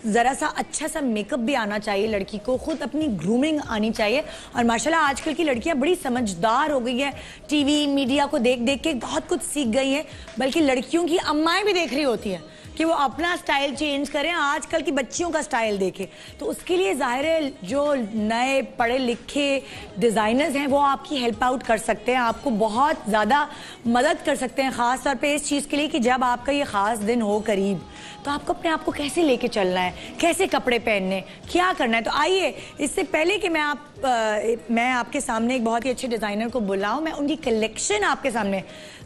ज़रा सा अच्छा सा मेकअप भी आना चाहिए लड़की को, खुद अपनी ग्रूमिंग आनी चाहिए। और माशाल्लाह आजकल की लड़कियां बड़ी समझदार हो गई हैं, टीवी मीडिया को देख देख के बहुत कुछ सीख गई हैं। बल्कि लड़कियों की अम्माएं भी देख रही होती हैं कि वो अपना स्टाइल चेंज करें, आजकल की बच्चियों का स्टाइल देखें। तो उसके लिए ज़ाहिर है जो नए पढ़े लिखे डिज़ाइनर्स हैं वो आपकी हेल्प आउट कर सकते हैं, आपको बहुत ज़्यादा मदद कर सकते हैं, ख़ास तौर पे इस चीज़ के लिए कि जब आपका ये ख़ास दिन हो करीब, तो आपको अपने आप को कैसे लेके चलना है, कैसे कपड़े पहनने, क्या करना है। तो आइए, इससे पहले कि मैं आपके सामने एक बहुत ही अच्छे डिज़ाइनर को बुलाऊं, मैं उनकी कलेक्शन आपके सामने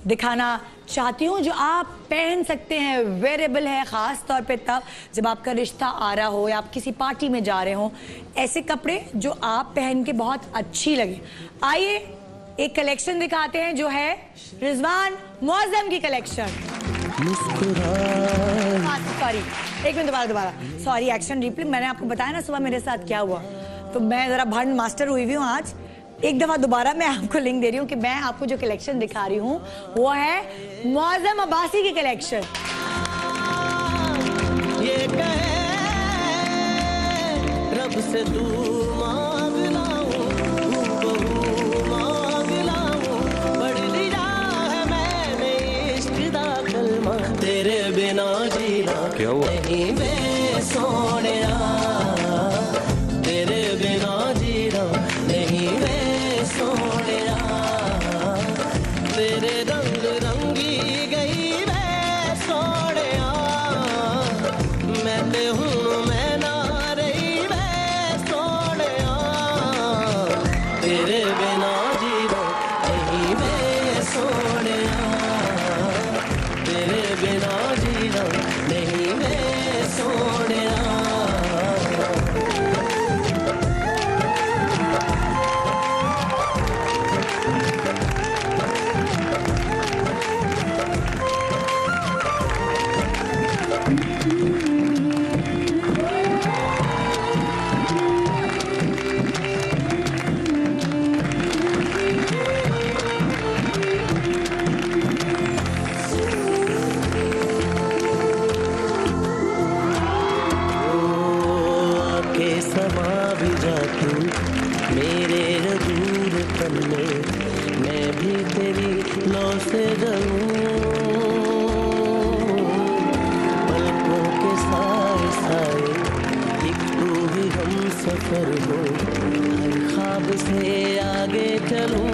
दिखाना चाहती हूँ जो आप पहन सकते हैं, वेरेबल है, ख़ास तौर पे तब जब आपका रिश्ता आ रहा हो या आप किसी पार्टी में जा रहे हो, ऐसे कपड़े जो आप पहन के बहुत अच्छी लगे। आइए एक कलेक्शन दिखाते हैं जो है रिजवान मुअज़्ज़म की कलेक्शन। सॉरी, एक मिनट, दोबारा सॉरी, एक्शन रिप्ले। मैंने आपको बताया ना सुबह मेरे साथ क्या हुआ, तो मैं ज़रा भंड मास्टर हुई हुई हूँ आज। एक दफ़ा दोबारा मैं आपको लिंक दे रही हूँ कि मैं आपको जो कलेक्शन दिखा रही हूँ वो है मुअज़्ज़म अब्बासी की कलेक्शन। ये रब से मांग लाऊं, मांग लाऊं, पढ़ लिया है मैंने इश्क दा कलमा, तेरे बिना जीना नहीं मैं सोनिया, तेरे बिना जीना नहीं मैं सोनिया, तेरे रंग रंगी गई मैं सोनिया, मैं ते हूं मैं ना रही मैं सोनिया, तेरे बिना जीना नहीं मैं सोनिया, तेरे बिना जीना नहीं मैं सोनिया। बन में मैं भी तेरी लौ से जलूं पलकों के साए साए एक तू ही हम सफर हो हर ख्वाब से आगे चलूं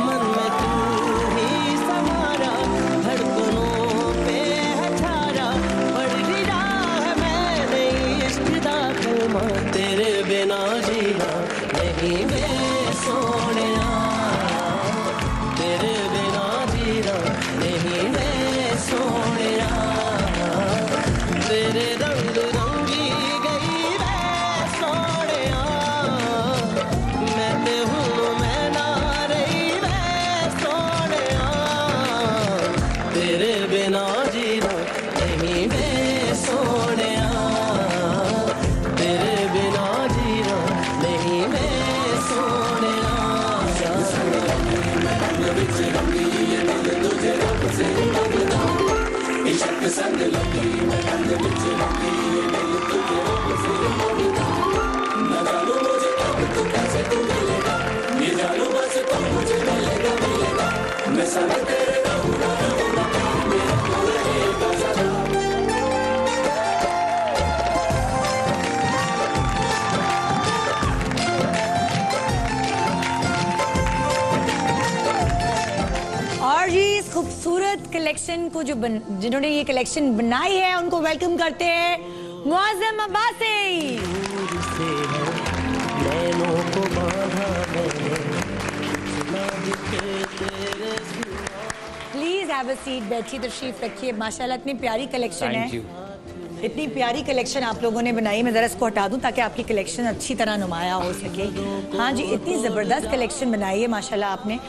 मन में तू ही समारा धड़कनों पे है छारा पढ़ लिया है मैंने इश्क दा कलमा तेरे बिना जीना नहीं वे सोनिया तेरे बिना जीना नहीं वे सोनिया तेरे रंग रंगी गई वे सोनिया मैं ते हूँ मैं ना रही वे सोनिया तेरे बिना जीना नहीं वे सोनिया तेरे बिना जीना नहीं वे सोनिया और जी इस खूबसूरत कलेक्शन को जिन्होंने ये कलेक्शन बनाई है उनको वेलकम करते हैं मुअज़्ज़म अब्बासी। दूर से है नैनों को बांधा मैंने ना दिखे तेरे प्लीज हैव अ सीट, बैठिए, तशरीफ रखिए। माशाल्लाह इतनी प्यारी कलेक्शन है, इतनी प्यारी कलेक्शन आप लोगों ने बनाई। मैं जरा इसको हटा दूं ताकि आपकी कलेक्शन अच्छी तरह नुमाया हो सके। हाँ जी, इतनी जबरदस्त कलेक्शन बनाई है माशाल्लाह आपने।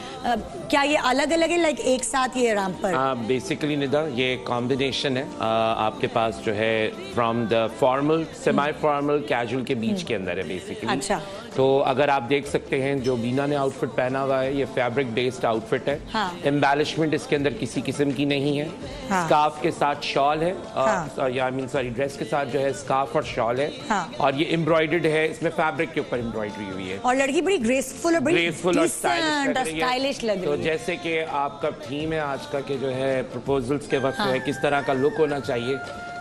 क्या ये अलग अलग है, लाइक एक साथ ये आराम पर? बेसिकली निदा ये कॉम्बिनेशन है आपके पास जो है from the formal semi formal casual के बीच के अंदर है बेसिकली। अच्छा, तो अगर आप देख सकते हैं जो बीना ने आउटफिट पहना हुआ है ये फैब्रिक बेस्ड आउटफिट है। हाँ। एम्बेलिशमेंट इसके अंदर किसी किस्म की नहीं है। हाँ। स्कार्फ के साथ शॉल है, हाँ। या मीन सॉरी ड्रेस के साथ जो है स्कार्फ और शॉल है। हाँ। और ये एम्ब्रॉयडर्ड है, इसमें फैब्रिक के ऊपर एम्ब्रॉयडरी हुई है और लड़की बड़ी ग्रेसफुल और बड़ी ग्रेसफुल और स्टाइलिश लग रही तो है। जैसे कि आपका थीम है आज का कि जो है प्रपोजल्स के वक्त जो है किस तरह का लुक होना चाहिए,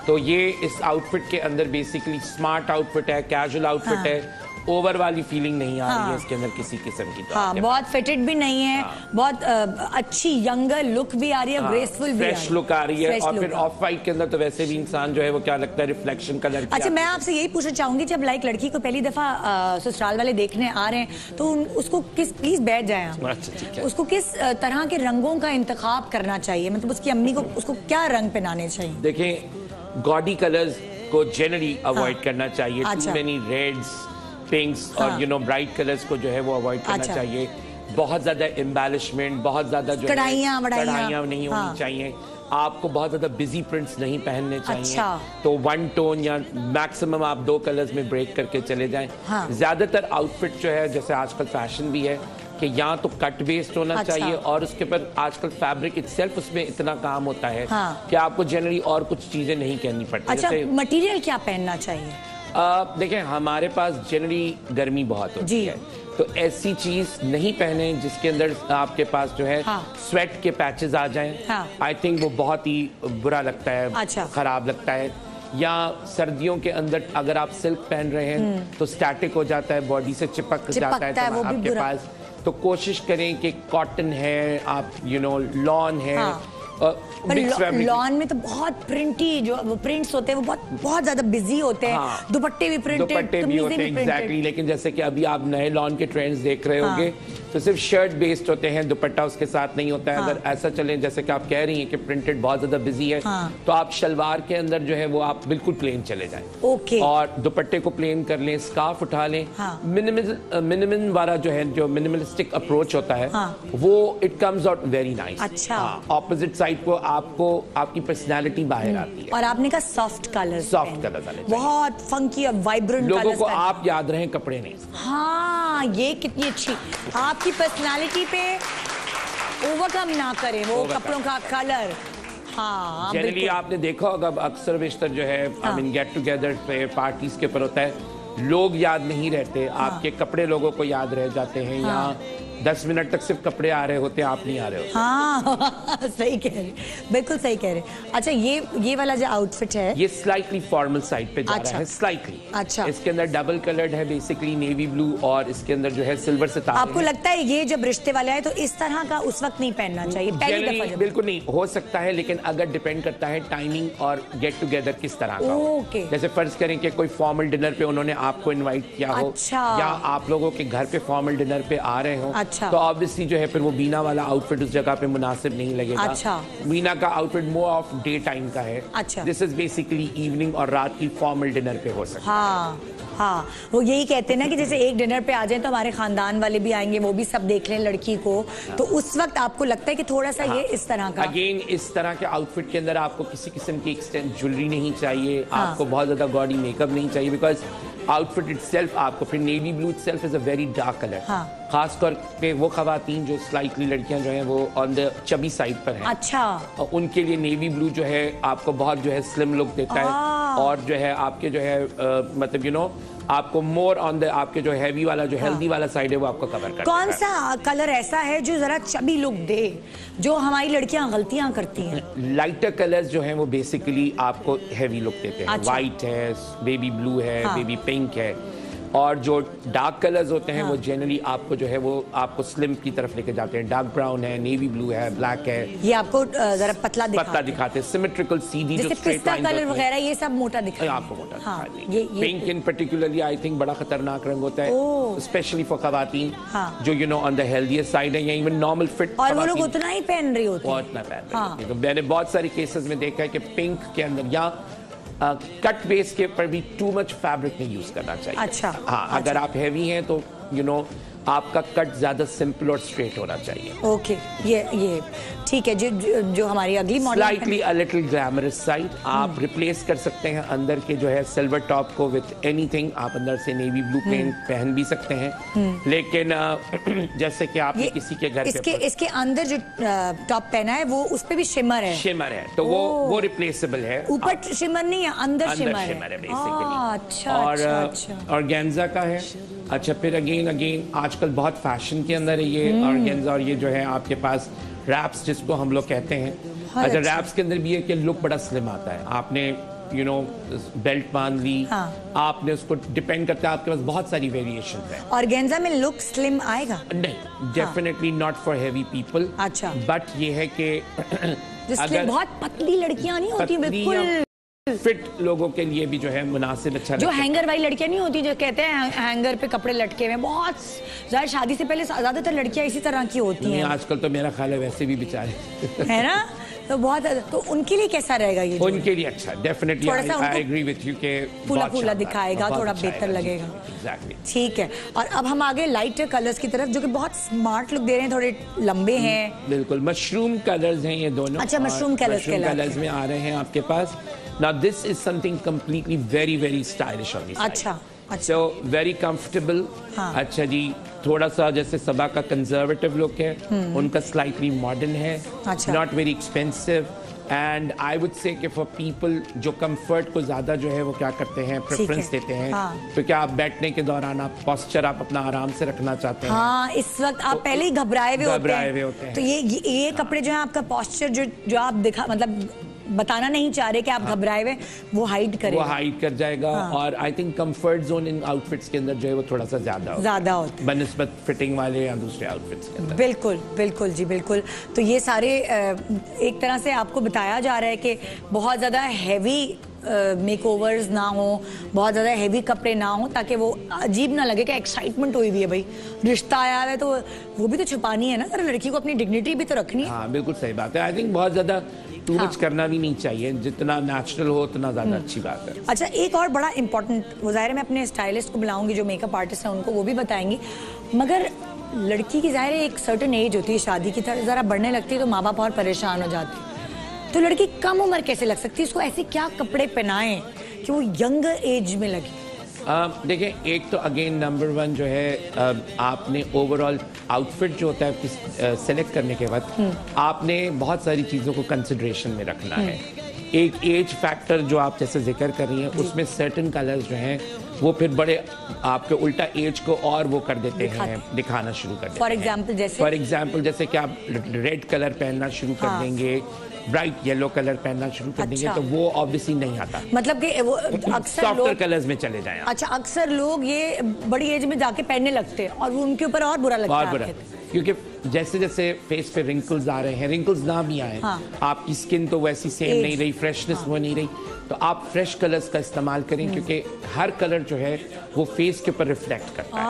तो ये इस आउटफिट के अंदर बेसिकली स्मार्ट आउटफिट है, कैजुअल आउटफिट है, ओवर वाली फीलिंग नहीं आ रही है इसके अंदर किसी किस्म की। तो हाँ, बहुत फिटेड भी नहीं है, बहुत अच्छी यंगर लुक भी आ रही है, ग्रेसफुल भी फ्रेश लुक आ रही है। और फिर ऑफ वाइट के अंदर तो वैसे भी इंसान जो है वो क्या लगता है रिफ्लेक्शन कलर। अच्छा, मैं आपसे यही पूछना चाहूंगी, जब लाइक लड़की को पहली दफा ससुराल वाले देखने आ रहे हैं तो उसको किस, प्लीज बैठ जाए आप, अच्छा ठीक है, उसको किस तरह के रंगों का इंतखाब करना चाहिए? मतलब उसकी अम्मी को उसको क्या रंग पहनाने चाहिए? देखें गॉडी कलर्स को जनरली अवॉइड करना चाहिए। अच्छा। टू मेनी रेड्स, पिंक्स हाँ। और ब्राइट कलर्स को जो है वो अवॉइड करना अच्छा। चाहिए। बहुत ज्यादा एम्बेलिशमेंट, बहुत ज्यादा जो कढ़ाइयाँ नहीं हाँ। होनी चाहिए। आपको बहुत ज्यादा बिजी प्रिंट्स नहीं पहनने चाहिए। अच्छा। तो वन टोन या मैक्सिमम आप 2 कलर्स में ब्रेक करके चले जाएं। हाँ। ज्यादातर आउटफिट जो है जैसे आजकल फैशन भी है कि यहाँ तो कट बेस्ड होना अच्छा। चाहिए और उसके ऊपर आजकल फैब्रिक इटसेल्फ उसमें इतना काम होता है हाँ। कि आपको जनरली और कुछ चीजें नहीं कहनी पड़ती। अच्छा, जैसे मटेरियल क्या पहनना चाहिए? देखें हमारे पास जनरली गर्मी बहुत होती जी। है, तो ऐसी चीज नहीं पहने जिसके अंदर आपके पास जो है हाँ। स्वेट के पैचेस आ जाएं। हाँ। आई थिंक वो बहुत ही बुरा लगता है। अच्छा। खराब लगता है। या सर्दियों के अंदर अगर आप सिल्क पहन रहे हैं तो स्टैटिक हो जाता है, बॉडी से चिपक जाता है वो भी आपके बुरा। पास। तो कोशिश करें कि कॉटन है, आप लॉन है। हाँ। लॉन में तो बहुत प्रिंटी जो प्रिंट्स होते हैं वो बहुत ज्यादा बिजी होते हैं। हाँ। दुपट्टे भी प्रिंटेड, दुपट्टे भी होते हैं एग्जैक्टली। लेकिन जैसे कि अभी आप नए लॉन के ट्रेंड्स देख रहे होंगे तो सिर्फ शर्ट बेस्ड होते हैं, दुपट्टा उसके साथ नहीं होता है। हाँ। अगर ऐसा चले जैसे कि आप कह रही हैं कि प्रिंटेड बहुत ज्यादा बिजी है, हाँ। तो आप शलवार के अंदर जो है वो आप बिल्कुल प्लेन चले जाएं। ओके। और दुपट्टे को प्लेन कर लें, स्कार्फ उठा लें। हाँ। मिनिमम वाला जो है जो मिनिमलिस्टिक अप्रोच होता है हाँ। वो it comes out very nice. अच्छा। ऑपोजिट साइड को आपको आपकी पर्सनैलिटी बाहर आती है। और आपने कहा सॉफ्ट कलर, सॉफ्ट कलर वाले चाहिए। बहुत फंकी और वाइब्रेंट लोगों को आप याद रहें, कपड़े नहीं। हाँ, ये कितनी अच्छी आपकी पर्सनालिटी पे ओवरकम ना करे वो कपड़ों का कलर। हाँ, जनरली बिल्कुल। आपने देखा होगा अक्सर बेशतर जो है हाँ। गेट टुगेदर पे पार्टीज के ऊपर होता है लोग याद नहीं रहते, आपके कपड़े लोगों को याद रह जाते हैं। यहाँ 10 मिनट तक सिर्फ कपड़े आ रहे होते हैं, आप नहीं आ रहे होते। हाँ सही कह रहे, बिल्कुल सही कह रहे। अच्छा ये वाला जो आउटफिट है ये स्लाइटली फॉर्मल साइड पे जा अच्छा। रहा है, स्लाइटली। अच्छा। इसके अंदर डबल कलर्ड है, बेसिकली नेवी ब्लू, और इसके अंदर जो है सिल्वर सितारे। आपको लगता है ये जब रिश्ते वाले आए तो इस तरह का उस वक्त नहीं पहनना चाहिए? पहली दफा जब बिल्कुल नहीं हो सकता है, लेकिन अगर डिपेंड करता है टाइमिंग और गेट टुगेदर किस तरह का हो। ओके। जैसे फर्ज करें कि कोई फॉर्मल डिनर पे उन्होंने आपको इनवाइट किया हो, अच्छा। या आप लोगों के घर पे फॉर्मल डिनर पे आ रहे हो, अच्छा। तो ऑब्वियसली जो है फिर वो बीना वाला आउटफिट उस जगह पे मुनासिब नहीं लगेगा। अच्छा। बीना का outfit more of day time का है। अच्छा। दिस इज बेसिकली इवनिंग और रात की फॉर्मल डिनर पे हो सकता है। हाँ हाँ, वो यही कहते हैं ना कि जैसे एक डिनर पे आ जाए तो हमारे खानदान वाले भी आएंगे, वो भी सब देख लें लड़की को, तो उस वक्त आपको लगता है कि थोड़ा सा ये इस तरह का। अगेन इस तरह के आउटफिट के अंदर आपको किसी किस्म की एक्सटेंट ज्वेलरी नहीं चाहिए, आपको बहुत ज्यादा गॉडी मेकअप नहीं चाहिए, बिकॉज आउटफिट इटसेल्फ आपको फिर navy blue itself is a very dark colour. खास तौर पे वो खवातीन जो स्लाइटली लड़कियां जो हैं वो ऑन द चबी साइड पर हैं। अच्छा। और उनके लिए नेवी ब्लू जो है आपको बहुत जो है स्लिम लुक देता है, और जो है आपके जो है मतलब यू नो आपको मोर ऑन द आपके जो हैवी वाला जो हेल्दी वाला साइड है वो आपको कवर करता है। कौन सा कलर ऐसा है जो जरा चबी लुक दे, जो हमारी लड़कियां गलतियां करती हैं? लाइटर कलर्स जो हैं वो बेसिकली आपको हैवी लुक देते हैं। अच्छा। वाइट है, बेबी ब्लू है, बेबी पिंक है, और जो डार्क कलर्स होते हैं वो जनरली आपको जो है वो आपको स्लिम की तरफ लेके जाते हैं। डार्क ब्राउन है, नेवी ब्लू है, ब्लैक है, ये आपको जरा पतला दिखाते हैं, सिमेट्रिकल सीधी जो जैसे स्ट्रेट पिस्ता लाइन कलर वगैरह ये सब मोटा दिखता है आपको मोटा हाँ, दिखाते हैं। Pink in particularly I think बड़ा खतरनाक रंग होता है, स्पेशली फॉर खवातीन जो you know on the healthier side है, या इवन नॉर्मल फिट, और वो लोग उतना ही पहन रही होती हैं, उतना पहन रही होती हैं। तो मैंने बहुत सारे केसेस में देखा है कि पिंक के अंदर या कट बेस के ऊपर भी टू मच फैब्रिक नहीं यूज करना चाहिए। अच्छा। हाँ, अगर आप हैवी हैं तो यू नो आपका कट ज्यादा सिंपल और स्ट्रेट होना चाहिए। ओके, ये ठीक है। जो हमारी अगली model slightly a little glamorous side, आप रिप्लेस कर सकते हैं अंदर के जो है सिल्वर टॉप को विद एनीथिंग। आप अंदर से नेवी ब्लू पेंट पहन भी सकते हैं, लेकिन जैसे कि आप किसी के घर पे इसके अंदर जो टॉप पहना है वो उस पे भी शिमर है। शिमर है तो वो रिप्लेसेबल है। ऊपर शिमर नहीं है, अंदर शिमर है बेसिकली। अच्छा। और ऑर्गेन्जा का है। अच्छा, फिर अगेन आजकल बहुत फैशन के अंदर है ये ऑर्गेन्जा, और ये जो है आपके पास रैप्स जिसको हम लोग कहते हैं। अच्छा, रैप्स के अंदर भी है कि लुक बड़ा स्लिम आता है। आपने यू नो बेल्ट बांध ली, आपने उसको डिपेंड करता है, आपके पास बहुत सारी वेरिएशन है। ऑर्गेन्जा में लुक स्लिम आएगा? नहीं, definitely not for heavy people. अच्छा। बट ये है कि अगर बहुत पतली लड़कियां नहीं होती, बिल्कुल फिट लोगों के लिए भी जो है मुनासिब अच्छा जो हैंगर वाली लड़कियां नहीं होती, जो कहते हैं हैंगर पे कपड़े लटके हुए, बहुत ज़्यादा शादी से पहले ज्यादातर लड़कियां इसी तरह की होती हैं। आजकल तो मेरा ख्याल है वैसे भी बेचारे है ना, तो बहुत, तो उनके लिए कैसा रहेगा ये? उनके लिए अच्छा, definitely I agree with you के फूला फूला दिखाएगा, थोड़ा बेहतर लगेगा। एग्जैक्टली, ठीक है। और अब हम आगे लाइटर कलर्स की तरफ, जो कि बहुत स्मार्ट लुक दे रहे हैं, थोड़े लंबे हैं। बिल्कुल, मशरूम कलर्स हैं ये दोनों। अच्छा, मशरूम कलर्स में आ रहे हैं आपके पास। Now this is something completely very stylish on the side. अच्छा। So very comfortable। अच्छा जी, थोड़ा सा जैसे सबा का कंजर्वेटिव लुक है, उनका स्लाइटली मॉडर्न है, not very expensive, and I would say कि फॉर पीपल जो कंफर्ट को ज्यादा जो है वो क्या करते हैं, प्रेफरेंस देते हैं। तो क्या आप बैठने के दौरान आप पोस्चर आप अपना आराम से रखना चाहते हैं? हाँ, इस वक्त आप पहले ही घबराए हुए होते हैं, तो ये कपड़े जो है आपका पोस्चर जो आप दिखा, मतलब बताना नहीं चाह रहे कि आप घबराए हुए, वो हाइड करेगा, वो हाइड कर जाएगा। और I think comfort zone in outfits के अंदर जो है वो थोड़ा सा ज्यादा होता है बनिस्बत फिटिंग वाले या दूसरे आउटफिट्स के अंदर। बिल्कुल जी, बिल्कुल। तो ये सारे एक तरह से आपको बताया जा रहा है कि बहुत ज्यादा हैवी मेकओवर्स ना हो, बहुत ज़्यादा हैवी कपड़े ना हो, ताकि वो अजीब ना लगे कि एक्साइटमेंट हुई हुई है, भाई रिश्ता आया है, तो वो भी तो छुपानी है ना, अगर लड़की को अपनी डिग्निटी भी तो रखनी है। हाँ, बिल्कुल सही बात है। आई थिंक बहुत ज़्यादा टू मच करना भी नहीं चाहिए, जितना नेचुरल हो उतना ज़्यादा अच्छी बात है। अच्छा, एक और बड़ा इंपॉर्टेंट, वो ज़ाहिर है मैं अपने स्टाइलिस्ट को बुलाऊंगी, जो मेकअप आर्टिस्ट हैं उनको, वो भी बताएंगी, मगर लड़की की ज़ाहिर है एक सर्टेन एज होती है, शादी की तरह ज़रा बढ़ने लगती है तो माँ बाप और परेशान हो जाते हैं। तो लड़की कम उम्र कैसे लग सकती है? उसको ऐसे क्या कपड़े पहनाएं कि वो यंग एज में लगे? देखिए, एक तो अगेन नंबर 1 जो है, आपने ओवरऑल आउटफिट जो होता है सेलेक्ट करने के वक्त आपने बहुत सारी चीज़ों को कंसिडरेशन में रखना है। एक एज फैक्टर जो आप जैसे जिक्र कर रही हैं, उसमें सर्टेन कलर्स जो हैं वो फिर बड़े आपके उल्टा एज को और वो कर देते हैं, दिखाना शुरू कर देते हैं। फॉर एग्जाम्पल जैसे कि आप रेड कलर पहनना शुरू कर देंगे, ब्राइट येलो कलर पहनना शुरू कर देंगे, तो वो ऑब्वियसली नहीं आता। मतलब कि वो अक्सर सॉफ्टर कलर्स में चले जाएं। अच्छा, अक्सर लोग ये बड़ी एज में जाके पहनने लगते हैं और वो उनके ऊपर और बुरा लगता है। क्योंकि जैसे जैसे फेस पे रिंकल्स आ रहे हैं, रिंकल्स ना भी आए, आपकी स्किन तो वैसी सेम नहीं रही, फ्रेशनेस वो नहीं रही, तो आप फ्रेश कलर्स का इस्तेमाल करें, क्योंकि हर कलर जो है वो फेस के ऊपर रिफ्लेक्ट करता है।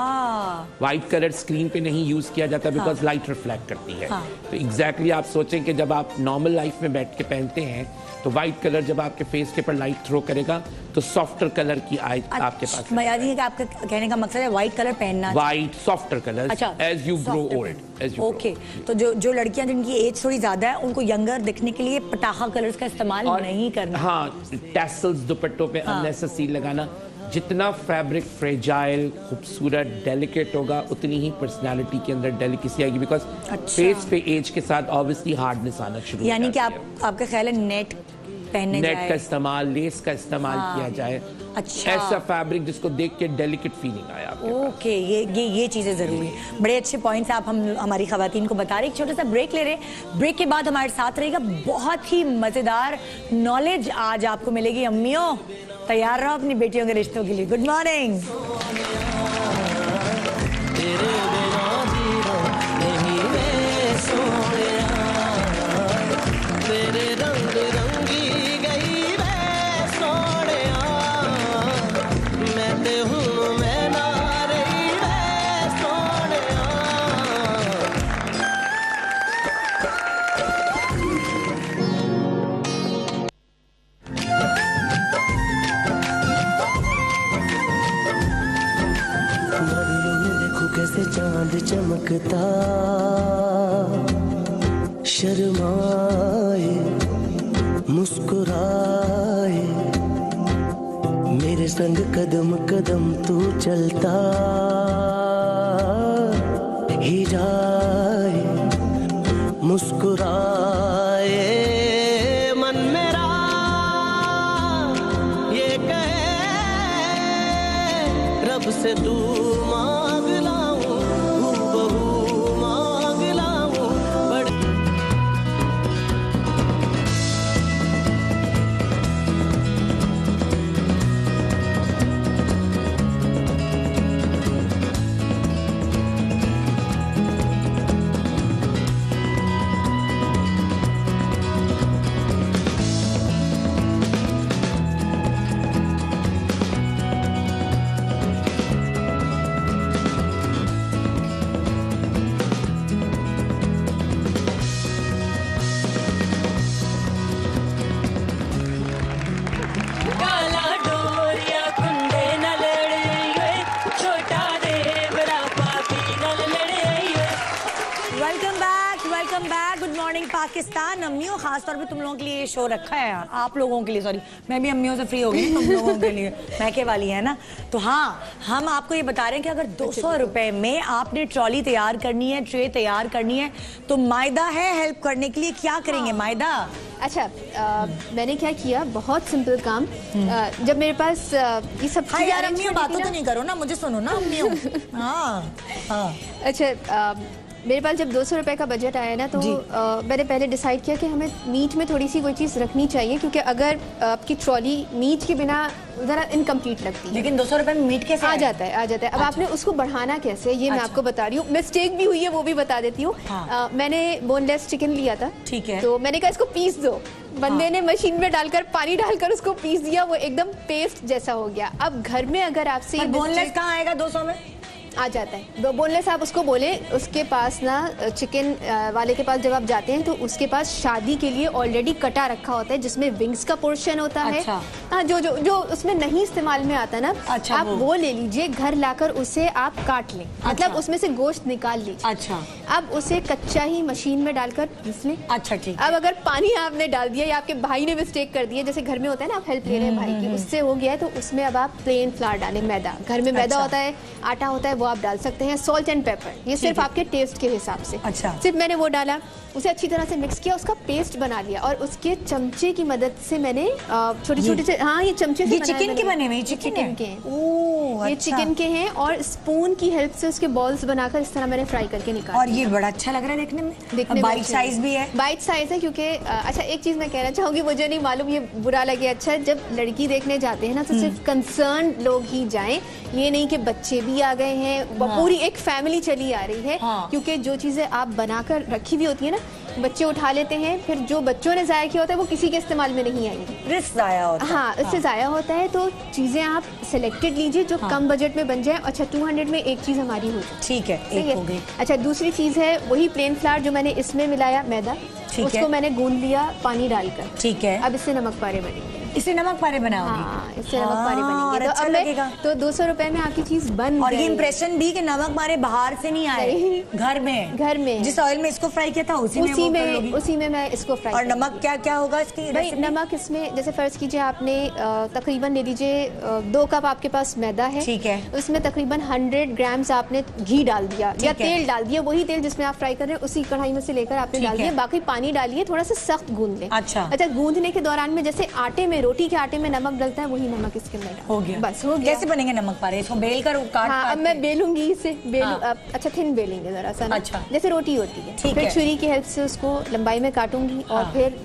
वाइट कलर स्क्रीन पे नहीं यूज किया जाता बिकॉज लाइट रिफ्लेक्ट करती है। तो एग्जैक्टली आप सोचें कि जब आप नॉर्मल लाइफ में बैठ के पहनते हैं तो व्हाइट कलर जब आपके फेस के ऊपर लाइट थ्रो करेगा तो सॉफ्टर कलर की आई आपके पास। आपका कहने का मकसद है व्हाइट कलर पहनना, white softer colour as you grow old. Okay, तो जो लड़कियां जिनकी एज थोड़ी ज्यादा है उनको यंगर दिखने के लिए पटाखा कलर्स का इस्तेमाल नहीं करना। हाँ, टैसल्स दुपट्टों पे अननेसेसरी लगाना। जितना फैब्रिक फ्रेजाइल, खूबसूरत, डेलिकेट होगा उतनी ही पर्सनालिटी के अंदर डेलिकेसी आएगी, बिकॉज फेस पे एज के साथ ऑब्वियसली हार्डनेस आना शुरू। यानी कि आपका ख्याल है नेट का इस्तेमाल, लेस का इस्तेमाल किया जाए। अच्छा, ऐसा फैब्रिक जिसको देख के डेलिकेट फीलिंग आया आपके पास। ओके, ये चीजें जरूरी है। बड़े अच्छे पॉइंट्स आप हमारी खवातीन को बता रहे। एक छोटा सा ब्रेक ले रहे, ब्रेक के बाद हमारे साथ रहेगा बहुत ही मजेदार नॉलेज आज आपको मिलेगी। अम्मियों तैयार रहो अपनी बेटियों के रिश्तों के लिए। Good morning. चांद चमकता शर्माए मुस्कुराए, मेरे संग कदम कदम तू चलता ही जाए, मुस्कुराए मन मेरा ये कहे रब से तू मांग लाऊं, बहू मांग लाऊं। पाकिस्तान। अम्मियों खास तौर पे तुम लोगों के लिए ये शो रखा है, आप लोगों के लिए, सॉरी मैं भी अम्मियों से फ्री हो गई, तुम लोगों के लिए मैके वाली है ना। तो हाँ, हम आपको ये बता रहे हैं कि अगर 200 रुपए में आपने ट्रॉली तैयार करनी है, ट्रे तैयार करनी है, तो मायदा है हेल्प करने के लिए। क्या करेंगे मायदा? अच्छा, मैंने क्या किया, बहुत सिंपल काम। जब मेरे पास ये सब हाँ यार अम्मियों बातों तो नहीं करो ना, मुझे सुनो ना अम्मियों। हाँ अच्छा, मेरे पास जब 200 रुपए का बजट आया ना, तो मैंने पहले डिसाइड किया कि हमें मीट में थोड़ी सी कोई चीज़ रखनी चाहिए, क्योंकि अगर आपकी ट्रॉली मीट के बिना ज़रा इनकम्प्लीट लगती है। लेकिन 200 रुपए में मीट कैसे आ जाता है? अब अच्छा। आपने उसको बढ़ाना कैसे, ये मैं आपको बता रही हूँ। मिस्टेक भी हुई है, वो भी बता देती हूँ। मैंने बोनलेस चिकन लिया था, ठीक है, तो मैंने कहा इसको पीस दो। बंदे ने मशीन में डालकर पानी डालकर उसको पीस दिया, वो एकदम पेस्ट जैसा हो गया। अब घर में अगर आपसे बोनलेस कहाँ आएगा 200 में? आ जाता है बोनलेस। आप उसको बोले, उसके पास ना चिकन वाले के पास जब आप जाते हैं तो उसके पास शादी के लिए ऑलरेडी कटा रखा होता है, जिसमें विंग्स का पोर्शन होता है। हाँ, जो उसमें नहीं इस्तेमाल में आता ना, आप वो ले लीजिए, घर लाकर उसे आप काट लें, मतलब उसमें से गोश्त निकाल लीजिए। अच्छा, अब उसे कच्चा ही मशीन में डालकर पीस लें। अच्छा ठीक। अब अगर पानी आपने डाल दिया या आपके भाई ने मिस्टेक कर दिया, जैसे घर में होता है ना, आप हेल्प ले रहे हैं भाई की, उससे हो गया है, तो उसमें अब आप प्लेन फ्लावर डालें, मैदा। घर में मैदा होता है, आटा होता है, वो आप डाल सकते हैं। सॉल्ट एंड पेपर, ये सिर्फ आपके टेस्ट के हिसाब से। अच्छा। सिर्फ मैंने वो डाला, उसे अच्छी तरह से मिक्स किया, उसका पेस्ट बना लिया और उसके चमचे की मदद से मैंने छोटे छोटे से, हाँ ये चमचे से चिकन के बने हुए, चिकन के ओह, ये चिकन के हैं और स्पून की हेल्प से उसके बॉल्स बनाकर इस तरह मैंने फ्राई करके निकाला। और ये बड़ा अच्छा लग रहा है देखने में, बाइट साइज भी है। बाइट साइज है क्योंकि अच्छा एक चीज मैं कहना चाहूंगी, मुझे नहीं मालूम ये बुरा लगे अच्छा, जब लड़की देखने जाते हैं ना तो सिर्फ कंसर्न लोग ही जाएं, ये नहीं कि बच्चे भी आ गए हैं, पूरी एक फैमिली चली आ रही है। क्योंकि जो चीजें आप बनाकर रखी हुई होती है ना, बच्चे उठा लेते हैं, फिर जो बच्चों ने जाया किया होता है वो किसी के इस्तेमाल में नहीं आएंगी, रिस्क जाया होता है। हाँ, इससे जाया होता है। तो चीजें आप सिलेक्टेड लीजिए जो कम बजट में बन जाए। अच्छा 200 में एक चीज हमारी हो जाए, ठीक है, एक हो गई। अच्छा दूसरी चीज है वही प्लेन फ्लावर जो मैंने इसमें मिलाया मैदा, उसको मैंने गूंद लिया पानी डालकर, ठीक है। अब इससे नमक पारे बनेंगे, इससे नमक पारे बनाओगी? हाँ, इससे नमक पारे बनेंगे। तो अच्छा अब लगेगा। तो 200 रुपए में आपकी चीज बन और गई। ये इंप्रेशन भी कि नमक पारे बाहर से नहीं आए, घर में जिस ऑयल में इसको फ्राई किया था उसी में मैं इसको फ्राई। और नमक क्या क्या होगा इसकी? भाई नमक इसमें जैसे फर्ज कीजिए आपने तकरीबन ले लीजिए 2 कप आपके पास मैदा है, ठीक है, उसमें तकरीबन 100 ग्राम्स आपने घी डाल दिया या तेल डाल दिया, वही तेल जिसमें आप फ्राई कर रहे हैं उसी कढ़ाई में से लेकर आपने डाल दिया, बाकी पानी डालिए, थोड़ा सा सख्त गूंद लें। अच्छा, गूंदने के दौरान में जैसे आटे में, रोटी के आटे में नमक डलता है, वही नमक इसके अंदर हो गया। बस हो गया। कैसे बनेंगे नमक पारे? इसको बेल कर काट? हाँ, अब मैं बेलूंगी इसे, अच्छा थिन बेलेंगे जरा सा, अच्छा जैसे रोटी होती है। फिर छुरी की हेल्प से उसको लंबाई में काटूंगी और फिर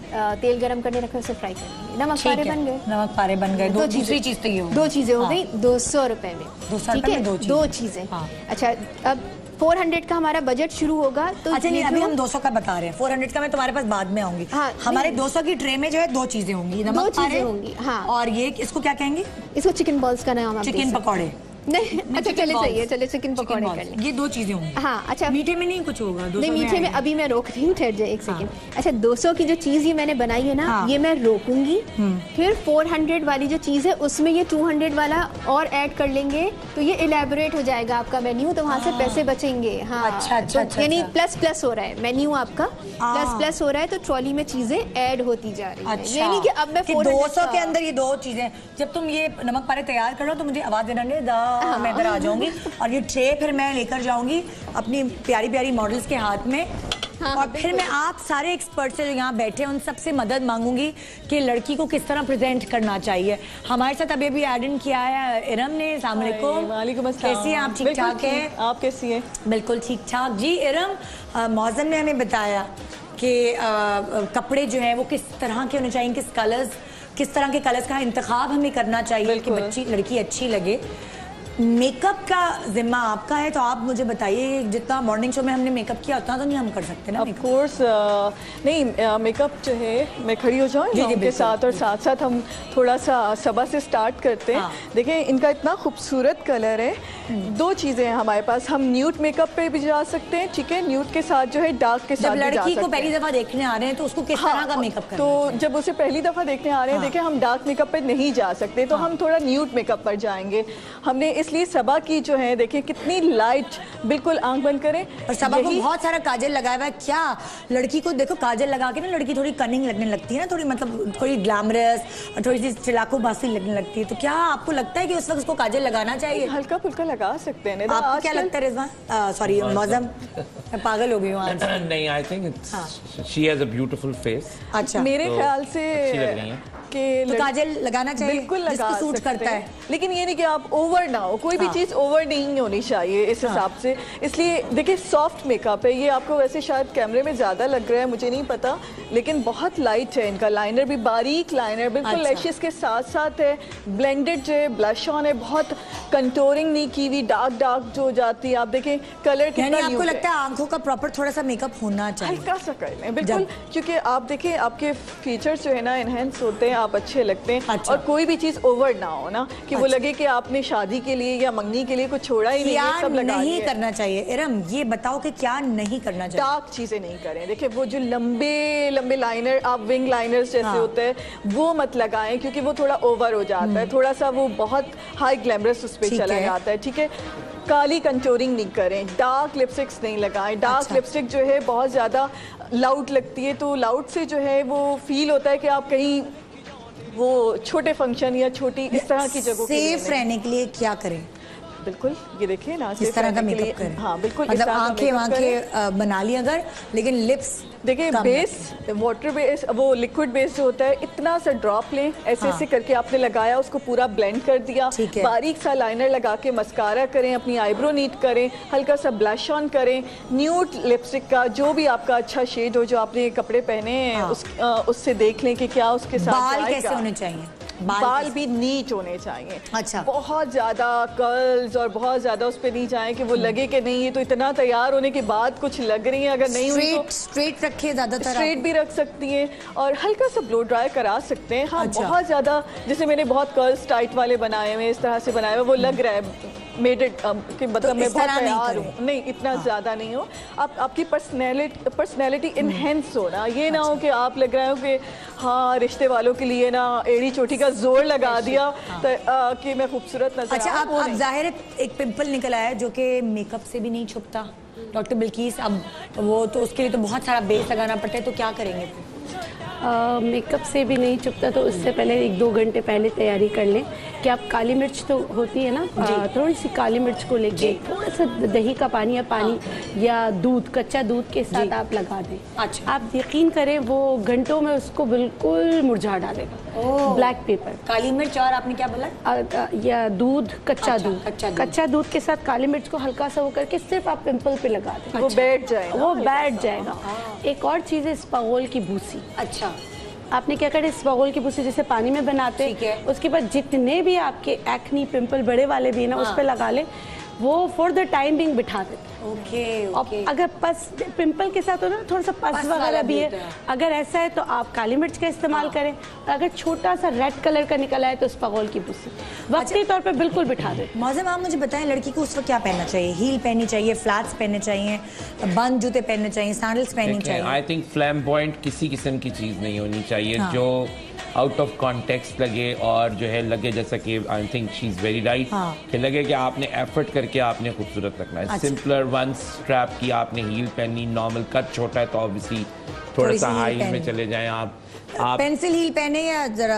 तेल गरम करने रखकर उसे फ्राई करेंगे। नमक पारे बन गए, नमक पारे बन गए। दूसरी चीज तो ये हो, 2 चीजें हो गई 200 रुपए में, ठीक है, 2 चीजें। अच्छा अब 400 का हमारा बजट शुरू होगा। तो अच्छा नहीं, अभी हम 200 का बता रहे हैं, 400 का मैं तुम्हारे पास बाद में आऊंगी। हाँ, हमारे 200 की ट्रे में जो है 2 चीजें होंगी, नमक पारे होंगी, हाँ, और ये इसको क्या कहेंगे? इसको चिकन बॉल्स का नाम, चिकन पकौड़े नहीं, अच्छा चले चाहिए, चले चिकन पकौड़े कर लें। ये 2 चीजें होंगी। हाँ, अच्छा मीठे में नहीं कुछ होगा? नहीं, मीठे में अभी मैं रोक रही हूँ, ठहर जाए एक सेकंड। अच्छा 200 की जो चीज ये मैंने बनाई है ना, ये मैं रोकूंगी, फिर 400 वाली जो चीज है उसमें ये 200 वाला और ऐड कर लेंगे, तो ये इलेबोरेट हो जाएगा आपका मेन्यू, तो वहाँ से पैसे बचेंगे। हाँ, अच्छा, यानी प्लस हो रहा है मेन्यू आपका, प्लस हो रहा है, तो ट्रॉली में चीजें ऐड होती जा रही है। यानी कि अब मैं 200 के अंदर ये 2 चीजें, जब तुम ये नमक पारे तैयार कर लो तो मुझे आवाज देना नहीं, मैं इधर आ जाऊंगी और ये ट्रे फिर मैं लेकर जाऊंगी अपनी प्यारी प्यारी मॉडल्स के हाथ में। और फिर मैं आप सारे एक्सपर्ट से जो यहाँ बैठे हैं उन सबसे मदद मांगूंगी कि लड़की को किस तरह प्रेजेंट करना चाहिए। हमारे साथ अभी अभी एड इन किया है इरम ने। अस्सलाम वालेकुम, कैसी हैं आप? ठीक ठाक हैं? आप कैसी हैं? बिल्कुल ठीक ठाक जी। इरम, मौजन ने हमें बताया कि कपड़े जो है वो किस तरह के होने चाहिए, किस तरह के कलर्स का इंतखाब हमें करना चाहिए कि लड़की अच्छी लगे। मेकअप का जिम्मा आपका है, तो आप मुझे बताइए, जितना मॉर्निंग शो में हमने मेकअप किया उतना तो नहीं हम कर सकते ना? ऑफ कोर्स नहीं, मेकअप जो है मैं खड़ी हो जाऊँ उनके साथ और साथ साथ हम थोड़ा सा सबा से स्टार्ट करते हैं। देखें इनका इतना खूबसूरत कलर है, 2 चीज़ें हैं हमारे पास, हम न्यूड मेकअप पे भी जा सकते हैं, ठीक है, न्यूड के साथ जो है डार्क के साथ भी जा सकते हैं। लड़की को पहली दफ़ा देखने आ रहे हैं तो उसको किस तरह का मेकअप करना? तो जब उसे पहली दफ़ा देखने आ रहे हैं, देखें हम डार्क मेकअप पे नहीं जा सकते, तो हम थोड़ा न्यूड मेकअप पर जाएंगे। हमने इसलिए सबा की जो है, देखिए कितनी लाइट, बिल्कुल आंख बंद करें। और सबा को बहुत सारा काजल लगाया हुआ है, क्या लड़की को देखो काजल लगा के ना लड़की थोड़ी कनिंग लगने लगती है ना, थोड़ी मतलब थोड़ी ग्लैमरस और थोड़ी सी चिलाको बासी लगने लगती है। तो क्या आपको लगता है कि उस वक्त उसको काजल लगाना चाहिए? हल्का फुल्का लगा सकते हैं। आपको क्या लगता है रिजवान? सॉरी मौजम, मैं पागल हो गई हूँ आज। नहीं, I think she has a beautiful face. अच्छा, मेरे ख्याल से अच्छी लग रही है कि तो काजल लगाना चाहिए, बिल्कुल लगा जिसको सूट करता है, लेकिन ये नहीं कि आप ओवर ना हो, कोई भी चीज़ ओवर नहीं होनी चाहिए इस हिसाब से। इसलिए देखिए सॉफ्ट मेकअप है ये, आपको वैसे शायद कैमरे में ज़्यादा लग रहा है, मुझे नहीं पता, लेकिन बहुत लाइट है इनका। लाइनर भी बारीक लाइनर, बिल्कुल लैशेस के साथ साथ है, ब्लेंडेड जो है, ब्लश ऑन है, बहुत कंटोरिंग नहीं की हुई, डार्क जो हो जाती है। आप देखें कलर कितना, आपको लगता है आंखों का प्रॉपर थोड़ा सा मेकअप होना चाहिए? हल्का सा कर लें, बिल्कुल, क्योंकि आप देखें आपके फीचर्स जो है ना इनहेंस होते हैं, आप अच्छे लगते हैं। और कोई भी चीज ओवर ना हो ना कि वो लगे कि आपने शादी के लिए या मंगनी के लिए कुछ छोड़ा ही नहीं है, सब लगा नहीं करना चाहिए। इरम ये बताओ कि क्या नहीं करना चाहिए? डार्क चीजें नहीं करें। देखिए वो जो लंबे लंबे लाइनर, आप विंग लाइनर्स जैसे होते हैं वो मत लगाएं, क्योंकि वो थोड़ा ओवर हो जाता है, थोड़ा सा वो बहुत हाई ग्लैमरस उस पर चला जाता है, ठीक है। काली कंटोरिंग नहीं करें, डार्क लिपस्टिक्स नहीं लगाएं। डार्क लिपस्टिक जो है बहुत ज़्यादा लाउड लगती है, तो लाउड से जो है वो फील होता है कि आप कहीं वो छोटे फंक्शन या छोटी इस तरह की जगहों सेफ रहने के लिए क्या करें? बिल्कुल, ये देखिए ना इस तरह का मेकअप करें। हाँ बिल्कुल, इस मतलब तरह का आंखें makeup करें। वांखें बना ली अगर, लेकिन लिप्स देखिए बेस, वाटर बेस, वो लिक्विड बेस जो होता है, इतना सा ड्रॉप लें, ऐसे ऐसे करके आपने लगाया, उसको पूरा ब्लेंड कर दिया, ठीक है। बारीक सा लाइनर लगा के मस्कारा करें, अपनी आईब्रो नीट करें, हल्का सा ब्लश ऑन करें, न्यूड लिपस्टिक का जो भी आपका अच्छा शेड हो, जो आपने कपड़े पहने हैं उससे देख लें कि क्या उसके साथ बाल जाएगा। कैसे होने चाहिए? बाल भी नीट होने चाहिए। अच्छा। बहुत ज्यादा कर्ल्स और बहुत ज्यादा उस पे नहीं जाए कि वो लगे कि नहीं ये तो इतना तैयार होने के बाद कुछ लग रही है, अगर नहीं हुई तो स्ट्रेट रखिए, ज्यादातर स्ट्रेट भी रख सकती हैं और हल्का सा ब्लो ड्राई करा सकते हैं। हाँ अच्छा। बहुत ज्यादा, जैसे मैंने बहुत कर्ल्स टाइट वाले बनाए हुए, इस तरह से बनाए हुए, वो लग रहा है मेड इट कि मतलब मैं बहुत तैयार हूँ, नहीं इतना ज्यादा नहीं हो। आपकी पर्सनैलिटी इनहेंस हो ना, ये ना हो कि आप लग रहे हो कि हाँ रिश्ते वालों के लिए ना एड़ी चोटी का जोर लगा दिया कि मैं खूबसूरत नजर अच्छा, आऊं, वो अब नहीं। जाहिर है एक पिंपल निकल आया है जो कि मेकअप से भी नहीं छुपता डॉक्टर बिल्किस, अब वो तो उसके लिए तो बहुत सारा बेस लगाना पड़ता है, तो क्या करेंगे फिर? मेकअप से भी नहीं चुपता, तो उससे पहले 1-2 घंटे पहले तैयारी कर लें कि आप काली मिर्च तो होती है ना, थोड़ी सी काली मिर्च को लेके थोड़ा सा दही का पानी या दूध, कच्चा दूध के साथ आप लगा दें। अच्छा। आप यकीन करें वो घंटों में उसको बिल्कुल मुरझा डालेगा। ब्लैक पेपर, काली मिर्च और आपने क्या बोला? या दूध, कच्चा अच्छा, दूध, कच्चा दूध के साथ काली मिर्च को हल्का सा वो करके सिर्फ आप पिंपल पे लगा दें, वो बैठ जाएगा, वो बैठ जाएगा। एक और चीज़ है स्पागोल की भूसी। अच्छा, आपने क्या करें, स्पागोल की भूसी जैसे पानी में बनाते हैं, उसके बाद जितने भी आपके एक्नी पिंपल बड़े वाले भी है ना, उस पर लगा ले, वो फॉर द टाइम बिंग बिठा देते हैं। ओके। अगर पस पिंपल के साथ हो ना थोड़ा सा पस वगैरह भी है, अगर ऐसा है तो आप काली मिर्च का इस्तेमाल करें, और अगर छोटा सा रेड कलर का निकला है तो स्पागोल की भूसी वक्ती तौर पे बिल्कुल बिठा दें। मौसम, आप मुझे बताएं लड़की को उस वक्त क्या पहनना चाहिए? हील पहननी चाहिए, फ्लैट्स पहनने चाहिए, बंद जूते पहनने चाहिए, सैंडल्स पहननी चाहिए? आई थिंक फ्लैम्बॉयंट किसी किस्म की चीज़ नहीं होनी चाहिए जो आउट ऑफ कॉन्टेक्स्ट लगे, और जो है लगे जैसा कि I think she is very right कि लगे कि आपने एफर्ट करके आपने खूबसूरत रखना है। सिंपलर वन स्ट्रैप की आपने हील पहनी, नॉर्मल कट छोटा है तो ऑब्वियसली थोड़ा सा हाई में चले जाएं आप पेंसिल हील पहने या जरा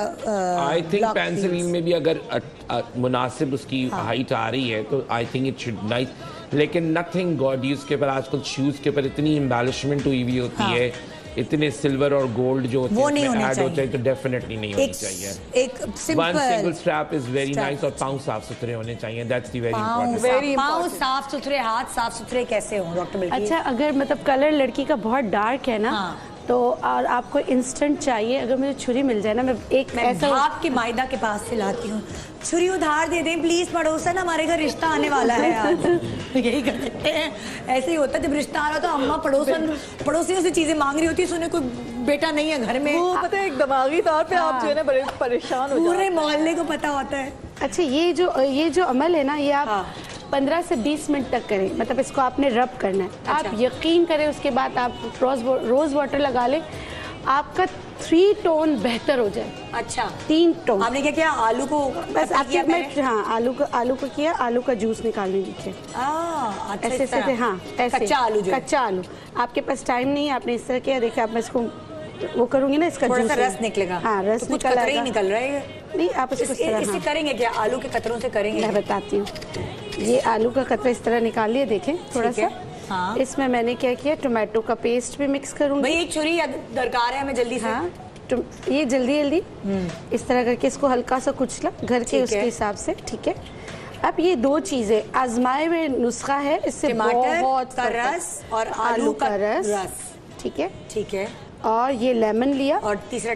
आई थिंक पेंसिल हील में भी अगर मुनासिब उसकी हाइट आ रही है तो I think it should nice, लेकिन नथिंग गॉडियस के ऊपर आजकल शूज़ के ऊपर इतनी एम्बेलिशमेंट हुई हुई होती है, इतने सिल्वर और गोल्ड जो होते हैं ऐड होते हैं, तो डेफिनेटली नहीं होनी चाहिए। एक simple strap is very nice, और पाँव साफ सुथरे होने चाहिए, दैट्स द वेरी इंपॉर्टेंट। पाँव साफ सुथरे, हाथ साफ सुथरे कैसे हों डॉक्टर बिल्किस? अच्छा, अगर मतलब कलर लड़की का बहुत डार्क है ना, तो और आपको इंस्टेंट चाहिए, अगर मुझे छुरी मिल जाए ना, मैं ऐसा आपके मायदा के पास से लाती हूँ, छुरी उधार दे दें प्लीज, पड़ोसन हमारे घर रिश्ता आने वाला है आज। यही कर सकते हैं, ऐसे ही होता है जब रिश्ता आ रहा तो अम्मा पड़ोसियों से चीजें मांग रही होती है, सुने कोई बेटा नहीं है घर में, वो पता है एक दिमागी तौर पे आप जो है ना बड़े परेशान हो जाते हैं, पूरे मोहल्ले को पता होता है। अच्छा, ये जो अमल है ना, ये आप 15 से 20 मिनट तक करें, मतलब इसको आपने रब करना है। अच्छा। आप यकीन करें, उसके बाद आप रोज वाटर लगा लें, आपका 3 टोन बेहतर हो जाए। अच्छा, 3 टोन। आपने क्या किया? आलू को बस आपके आलू को किया, आलू का जूस निकाल लीजिए, ऐसे ऐसे, हाँ ऐसे, कच्चा आलू। आपके पास टाइम नहीं है, आपने इस तरह किया, देखिए आप, मैं इसको वो करूंगी ना, इसका थोड़ा सा रस निकलेगा। हाँ, रस तो निकल रहा है। नहीं, आप इसको इससे करेंगे क्या? आलू के कतरों से करेंगे? मैं बताती हूँ। ये आलू का कतरा इस तरह निकाल लिए, देखें थोड़ा सा। हाँ। इसमें मैंने क्या किया, टोमेटो का पेस्ट भी मिक्स करूंगी। भाई एक छुरी दरकार है हमें जल्दी से। हाँ, ये जल्दी इस तरह करके इसको हल्का सा कुचला घर के उसके हिसाब से, ठीक है। अब ये 2 चीजें आजमाए हुए नुस्खा है, इससे टमाटर का रस और आलू का रस, ठीक है, ठीक है। और ये लेमन लिया, और तीसरा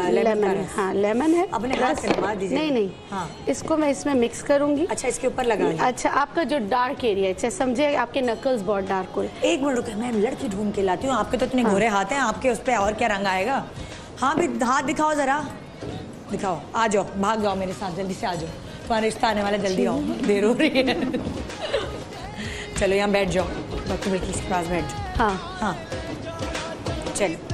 लेमन, हाँ लेमन है, अपने हाथ से लगा दीजिए। नहीं, हाँ, इसको मैं इसमें मिक्स करूंगी। अच्छा, इसके ऊपर लगा। अच्छा, आपका जो डार्क एरिया है, अच्छा समझे, आपके नकल्स बहुत डार्क हो रहे। एक मिनट रुके, मैं लड़की ढूंढ के लाती हूँ। आपके तो इतने गोरे हाथ हैं, आपके उस पर और क्या रंग आएगा? हाँ भी हाथ दिखाओ जरा, दिखाओ, आ जाओ, भाग जाओ मेरे साथ, जल्दी से आ जाओ, तुम्हारा रिश्ता आने वाला, जल्दी आओ, देर हो रही है। चलो यहाँ बैठ जाओ, डॉक्टर बिल्किस के पास बैठ जाओ। हाँ, चलो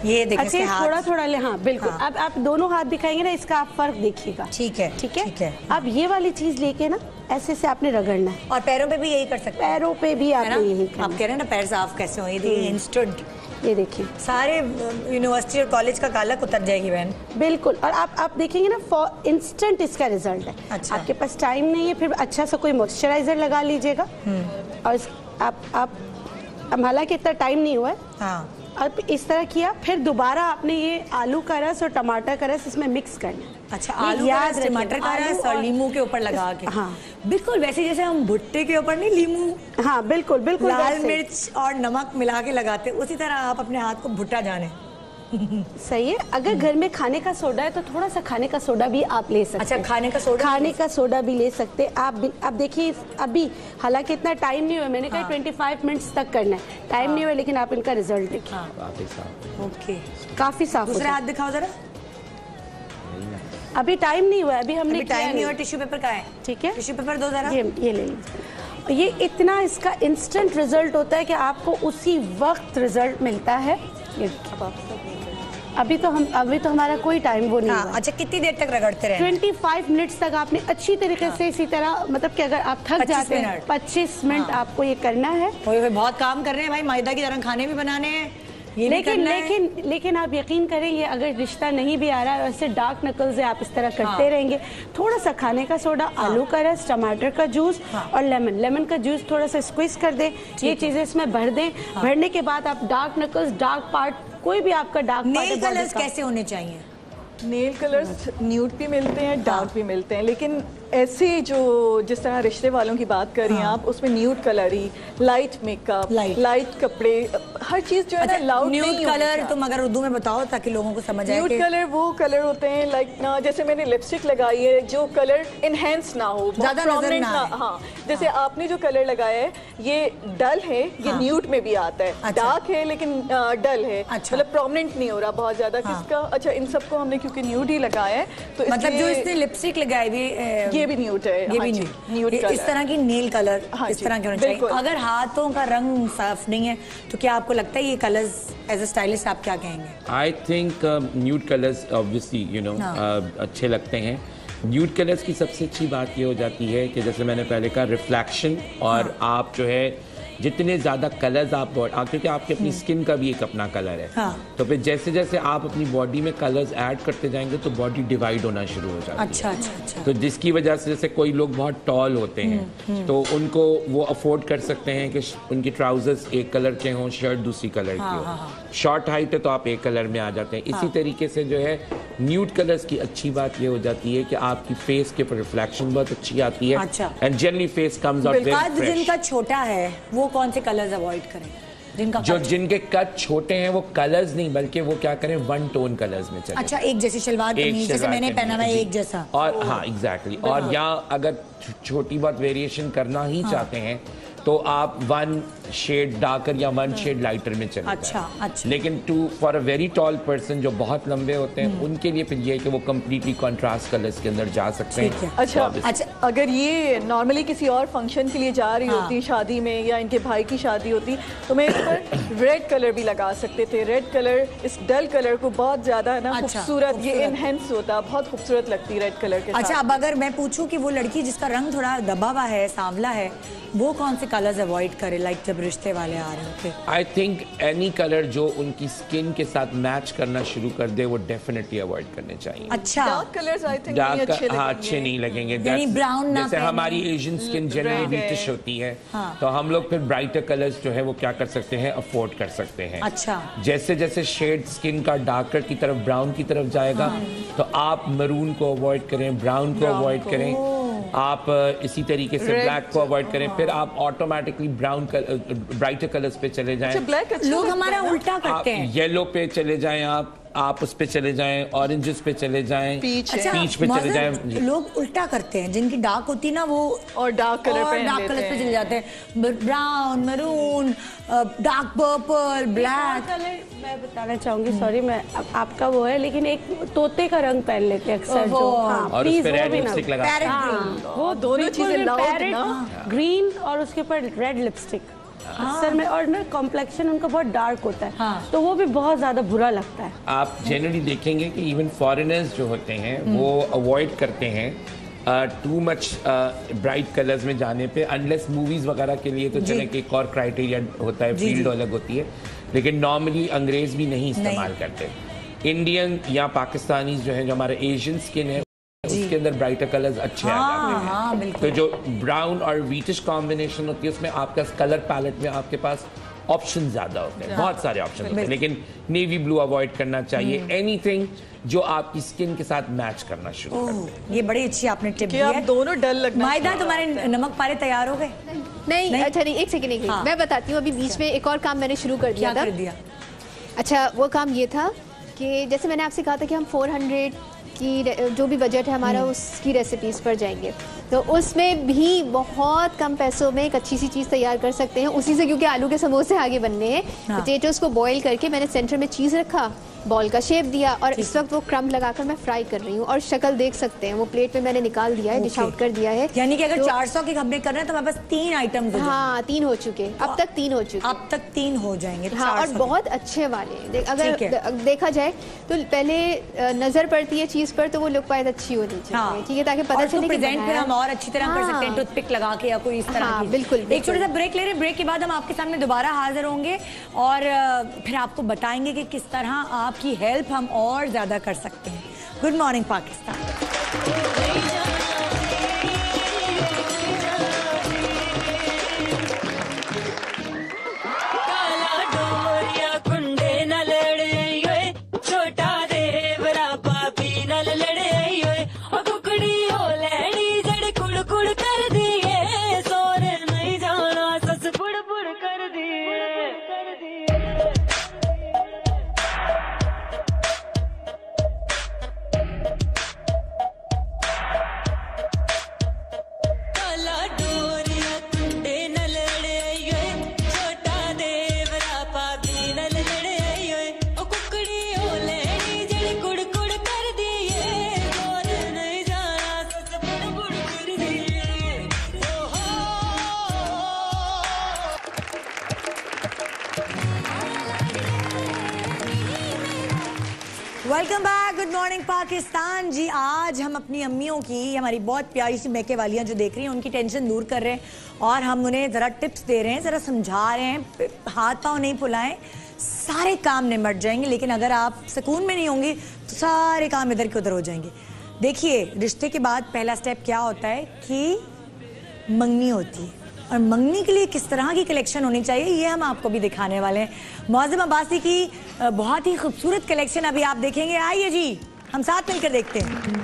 ये देखिए। अच्छा, थोड़ा ले, हाँ बिल्कुल। अब आप दोनों हाथ दिखाएंगे ना, इसका आप फर्क देखिएगा। ठीक है। अब ये वाली चीज लेके ना ऐसे से आपने रगड़ना है, और पैरों पे भी यही कर सकते हैं? पैरों पे भी आपने यही करना। आप कह रहे हैं ना पैर साफ कैसे हो, ये देखिए इंस्टेंट ये देखिए सारे यूनिवर्सिटी और कॉलेज का कालक उतर जाएगी बहन। बिल्कुल। और आप देखेंगे ना फॉर इंस्टेंट इसका रिजल्ट है। अच्छा। आपके पास टाइम नहीं है, फिर अच्छा सा कोई मॉइस्चराइजर लगा लीजिएगा। और आप हालांकि इतना टाइम नहीं हुआ है। हाँ। और इस तरह किया, फिर दोबारा आपने ये आलू का रस और टमाटर का रस इसमें मिक्स करना है। अच्छा, आलू का रस, टमाटर का रस और लीमू के ऊपर लगा के। हाँ बिल्कुल वैसे जैसे हम भुट्टे के ऊपर नहीं लीमू, हाँ बिल्कुल बिल्कुल लाल वैसे। मिर्च और नमक मिला के लगाते, उसी तरह आप अपने हाथ को भुट्टा जाने। सही है। अगर घर में खाने का सोडा है तो थोड़ा सा खाने का सोडा भी आप ले सकते हैं। अच्छा, खाने का सोडा भी ले सकते हैं आप देखिए अभी, हालांकि इतना टाइम नहीं हुआ, मैंने कहा 25 मिनट्स तक करना है, टाइम नहीं हुआ, लेकिन आप इनका रिजल्ट देखिए। ओके, काफी साफ। दूसरा हाथ दिखाओ जरा। अभी टाइम नहीं हुआ, अभी हमने टाइम नहीं हुआ। टिश्यू पेपर का है, ठीक है, टिश्यू पेपर दो जरा। ये ले लीजिए। ये इतना इसका इंस्टेंट रिजल्ट होता है कि आपको उसी वक्त रिजल्ट मिलता है। ये अभी तो हमारा कोई टाइम वो नहीं हुआ। अच्छा, कितनी देर तक रगड़ते रहे? 25 मिनट्स तक आपने अच्छी तरीके से इसी तरह, मतलब कि अगर आप थक जाते हैं 25 मिनट आपको ये करना है। बहुत काम कर रहे हैं भाई, मैदा की तरह खाने भी बनाने हैं, ये लेकिन आप यकीन करें, ये अगर रिश्ता नहीं भी आ रहा है, वैसे डार्क नकल से आप इस तरह करते रहेंगे, थोड़ा सा खाने का सोडा, आलू का रस, टमाटर का जूस और लेमन का जूस थोड़ा सा स्क्वीज कर दें, ये चीजें इसमें भर दें। भरने के बाद आप डार्क नकल्स, डार्क पार्ट, कोई भी आपका डार्क पार्ट। नेल कलर्स कैसे होने चाहिए? नेल कलर्स न्यूड भी मिलते हैं, डार्क भी मिलते हैं, लेकिन ऐसे जो जिस तरह रिश्ते वालों की बात कर रही हैं आप, उसमें न्यूड कलर ही, लाइट मेकअप, लाइट कपड़े, हर चीज जो है ना लाउड नहीं होनी चाहिए। कलर तुम अगर उर्दू में बताओ ताकि लोगों को समझ आए। न्यूड कलर वो कलर होते हैं लाइक ना, जैसे मैंने लिपस्टिक लगाई है, जो कलर इनहेंस ना हो, ज्यादा नजर ना आए। हाँ, जैसे आपने जो कलर लगाया है ये डल है, ये न्यूड में भी आता है, डार्क है लेकिन डल है, मतलब प्रोमिनेंट नहीं हो रहा बहुत ज्यादा किसका। अच्छा, इन सबको हमने क्योंकि न्यूड ही लगाया है, तो मतलब जो इसने लिपस्टिक लगाई ये भी न्यूड है, ये भी न्यूड कलर। इस तरह की नेल कलर इस तरह के होने चाहिए। अगर हाथों का रंग साफ नहीं है तो क्या आपको लगता है ये कलर्स एज अ स्टाइलिस्ट आप क्या कहेंगे? I think nude colours obviously अच्छे लगते हैं। न्यूड कलर्स की सबसे अच्छी बात ये हो जाती है कि जैसे मैंने पहले कहा, रिफ्लेक्शन, और आप जो है जितने ज़्यादा कलर्स आप क्योंकि आपके अपनी स्किन का भी एक अपना कलर है, तो फिर जैसे जैसे आप अपनी बॉडी में कलर्स ऐड करते जाएंगे तो बॉडी डिवाइड होना शुरू हो जाती है। अच्छा। तो जिसकी वजह से जैसे कोई लोग बहुत टॉल होते हैं तो उनको वो अफोर्ड कर सकते हैं कि उनके ट्राउजर्स एक कलर के हों, शर्ट दूसरी कलर की हो। शॉर्ट हाइट है तो आप एक कलर में आ जाते हैं। इसी तरीके से जो है न्यूड कलर्स की अच्छी बात ये हो जाती है कि आपकी फेस के ऊपर रिफ्लेक्शन बहुत अच्छी आती है, and generally face comes out very fresh. जिनका छोटा है वो कौन से कलर्स अवॉइड करें? जिनके कट छोटे हैं वो कलर्स नहीं, बल्कि वो क्या करें, वन टोन कलर्स में चले। अच्छा, एक जैसी शलवार कमीज जैसे मैंने पहना हुआ है, एक जैसा। और हाँ एग्जैक्टली। और यहाँ अगर छोटी बहुत वेरिएशन करना ही चाहते हैं तो आप वन शेड डार्कर या वन शेड लाइटर में चले अच्छा। लेकिन for a very tall person जो बहुत लंबे होते हैं उनके लिए फिर ये है कि वो कम्प्लीटली कॉन्ट्रास्ट कलर्स के अंदर जा सकते हैं। अच्छा, अगर ये नॉर्मली किसी और फंक्शन के लिए जा रही होती शादी में, या इनके भाई की शादी होती, तो मैं इस पर रेड कलर भी लगा सकते थे। रेड कलर इस डल कलर को बहुत ज्यादा ना खूबसूरत, ये इनहेंस होता, बहुत खूबसूरत लगती रेड कलर के। अच्छा, अब अगर मैं पूछूं कि वो लड़की जिसका रंग थोड़ा दबा हुआ है, सांवला है, वो कौन से कलर्स अवॉइड करे, लाइक जब रिश्ते वाले आ रहे होते? आई थिंक एनी कलर जो उनकी स्किन के साथ मैच करना शुरू कर दे वो डेफिनेटली अवॉइड करने चाहिए। अच्छा, डार्क कलर्स आई थिंक अच्छे नहीं लगेंगे। ब्राउन ना, जैसे हमारी एशियन स्किन जनरली ब्रिटिश होती है, तो हम लोग फिर ब्राइटर कलर्स जो है वो क्या कर सकते हैं, अफोर्ड कर सकते हैं। अच्छा, जैसे जैसे शेड स्किन का डार्कर की तरफ, ब्राउन की तरफ जाएगा, तो आप मरून को अवॉइड करें, ब्राउन को अवॉइड करें, आप इसी तरीके से ब्लैक को अवॉइड करें, फिर आप ऑटोमेटिकली ब्राउन ब्राइटर कलर्स पे चले जाएं। लोग हमारा उल्टा करते हैं, येलो पे चले जाएं, आप उस पे चले जाएं, ऑरेंजेस पे चले जाएं, पीच पे चले जाएं। लोग उल्टा करते हैं, जिनकी डार्क होती ना वो और डार्क कलर पे चले जाते हैं, brown, maroon, dark purple, black. मैं बताना चाहूंगी, सॉरी, मैं आपका वो है, लेकिन एक तोते का रंग पहन लेते हैं अक्सर जो, और उस पे रेड लिपस्टिक लगाते हैं। वो दोनों चीजें लाउड ना, ग्रीन और उसके ऊपर रेड लिपस्टिक अक्सर में, और ना कॉम्प्लेक्शन उनका बहुत डार्क होता है, तो वो भी बहुत ज्यादा बुरा लगता है। आप जनरली देखेंगे कि इवन फॉरेनर्स जो होते हैं वो अवॉइड करते हैं टू मच ब्राइट कलर्स में जाने पे, अनलेस मूवीज वगैरह के लिए तो चले कि एक और क्राइटेरिया होता है, फील्ड अलग होती है, लेकिन नॉर्मली अंग्रेज भी नहीं इस्तेमाल करते। इंडियन या पाकिस्तानी जो है, जो हमारे एशियन स्किन है, उसके अंदर ब्राइटर कलर्स अच्छे आ जाते हैं। तो जो ब्राउन और व्हीटिश कॉम्बिनेशन होती है उसमें आपका कलर पैलेट में आपके पास ऑप्शन ज्यादा होते हैं, बहुत सारे ऑप्शन होते हैं, लेकिन नेवी ब्लू अवॉइड करना चाहिए। एनीथिंग जो आपकी स्किन के साथ मैच करना शुरू कर। ये बड़ी अच्छी आपने टिप दी है। आप दोनों डल लगना। मायदा, तुम्हारे नमक पारे तैयार हो गए? नहीं, अच्छा नहीं, एक सेकंड एक मैं बताती हूँ। अभी बीच में एक और काम मैंने शुरू कर दिया था। कर दिया? अच्छा, वो काम ये था कि जैसे मैंने आपसे कहा था कि हम 400 की जो भी बजट है हमारा उसकी रेसिपीज़ पर जाएंगे, तो उसमें भी बहुत कम पैसों में एक अच्छी सी चीज़ तैयार कर सकते हैं उसी से, क्योंकि आलू के समोसे आगे बनने हैं। पोटैटोज़ को बॉईल करके मैंने सेंटर में चीज़ रखा, बॉल का शेप दिया और इस वक्त वो क्रम्ब लगाकर मैं फ्राई कर रही हूँ। और शक्ल देख सकते हैं, वो प्लेट में मैंने निकाल दिया है, डिश आउट कर दिया है। यानी कि अगर 400 के खब्बे कर रहे हैं तो हमारे पास 3 आइटम। हाँ, 3 हो चुके, अब तक 3 हो चुके, अब तक 3 हो जाएंगे। हाँ, और बहुत अच्छे वाले। अगर देखा जाए तो पहले नजर पड़ती है चीज पर तो वो लुक पाए अच्छी होनी चाहिए, ठीक है, ताकि पता चले कि प्रेजेंट फिर हम और अच्छी तरह कर सकते हैं, टूथपिक लगा के या कोई इस तरह की। बिल्कुल। एक छोटा सा ब्रेक ले रहे हैं, ब्रेक के बाद हम आपके सामने दोबारा हाजिर होंगे और फिर आपको बताएंगे कि किस तरह आपकी हेल्प हम और ज्यादा कर सकते हैं। Good morning Pakistan. Welcome back, good morning Pakistan. जी, आज हम अपनी अम्मियों की, हमारी बहुत प्यारी सी मैके वालियाँ जो देख रही हैं, उनकी टेंशन दूर कर रहे हैं और हम उन्हें ज़रा टिप्स दे रहे हैं, ज़रा समझा रहे हैं। हाथ पाँव नहीं फुलाएं, सारे काम निमट जाएंगे, लेकिन अगर आप सुकून में नहीं होंगे तो सारे काम इधर के उधर हो जाएंगे। देखिए, रिश्ते के बाद पहला स्टेप क्या होता है कि मंगनी होती है, और मंगनी के लिए किस तरह की कलेक्शन होनी चाहिए ये हम आपको भी दिखाने वाले हैं। मुअज़्ज़म अब्बासी की बहुत ही खूबसूरत कलेक्शन अभी आप देखेंगे। आइए जी, हम साथ मिलकर देखते हैं।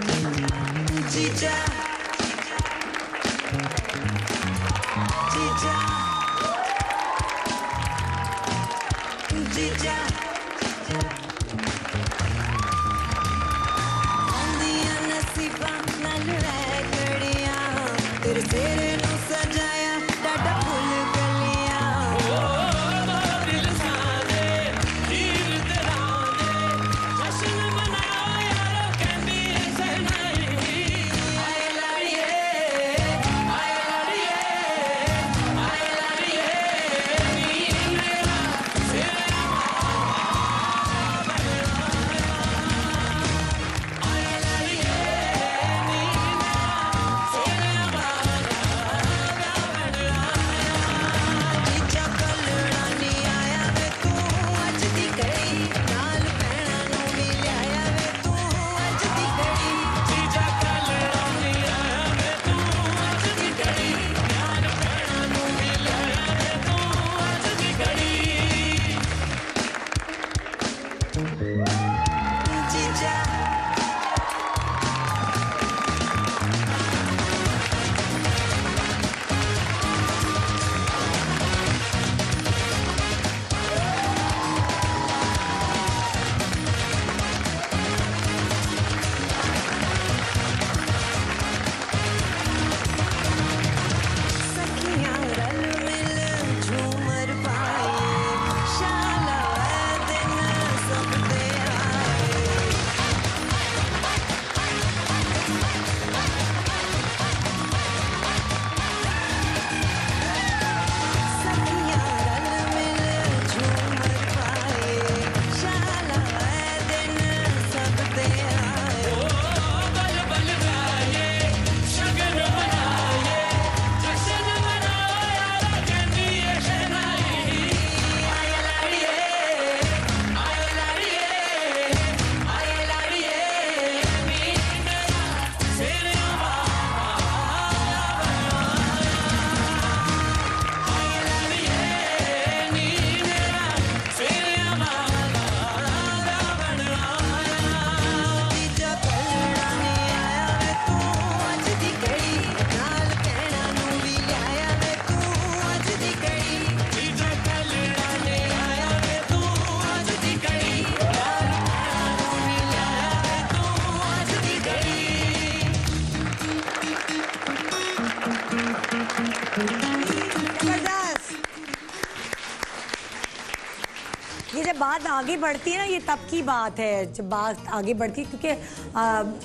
ये जब बात आगे बढ़ती है ना, ये तब की बात है जब बात आगे बढ़ती है, क्योंकि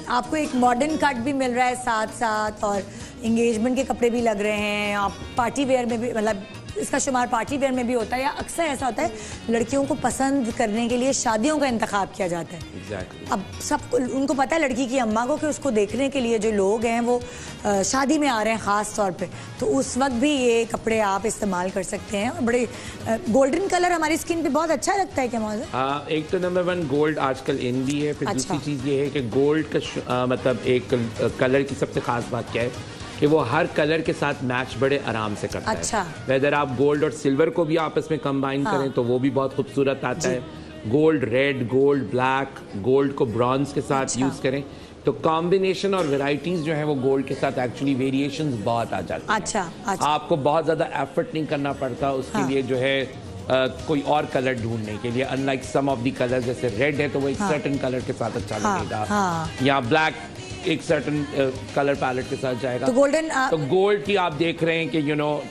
आपको एक मॉडर्न कट भी मिल रहा है साथ साथ, और एंगेजमेंट के कपड़े भी लग रहे हैं, आप पार्टी वेयर में भी, मतलब इसका शुमार पार्टी वेयर में भी होता है, या अक्सर ऐसा होता है लड़कियों को पसंद करने के लिए शादियों का इंतखाब किया जाता है। Exactly. अब सब उनको पता है लड़की की अम्मा को कि उसको देखने के लिए जो लोग हैं वो शादी में आ रहे हैं ख़ास तौर पे, तो उस वक्त भी ये कपड़े आप इस्तेमाल कर सकते हैं। और बड़े गोल्डन कलर हमारी स्किन पे बहुत अच्छा लगता है क्या मौजूद? एक तो नंबर 1 गोल्ड आजकल इन भी है, फिर अच्छा। दूसरी चीज़ ये है कि गोल्ड का मतलब एक कलर की सबसे खास बात क्या है कि वो हर कलर के साथ मैच बड़े आराम से करता अच्छा। है। वेदर आप गोल्ड और सिल्वर को भी आपस में कंबाइन करें तो वो भी बहुत खूबसूरत आता है। Gold red, gold black, gold को ब्रॉन्ज के साथ अच्छा। यूज करें तो कॉम्बिनेशन और वेराइटीज जो है वो गोल्ड के साथ एक्चुअली वेरिएशंस बहुत आ जाती हैं। अच्छा। आपको बहुत ज्यादा एफर्ट नहीं करना पड़ता उसके लिए जो है कोई और कलर ढूंढने के लिए। Unlike some of the colour, जैसे रेड है तो वो एक सर्टेन कलर के साथ अच्छा लगेगा, या ब्लैक एक सर्टेन कलर पैलेट के साथ जाएगा। तो गोल्डन तो गोल्ड की आप देख रहे हैं कि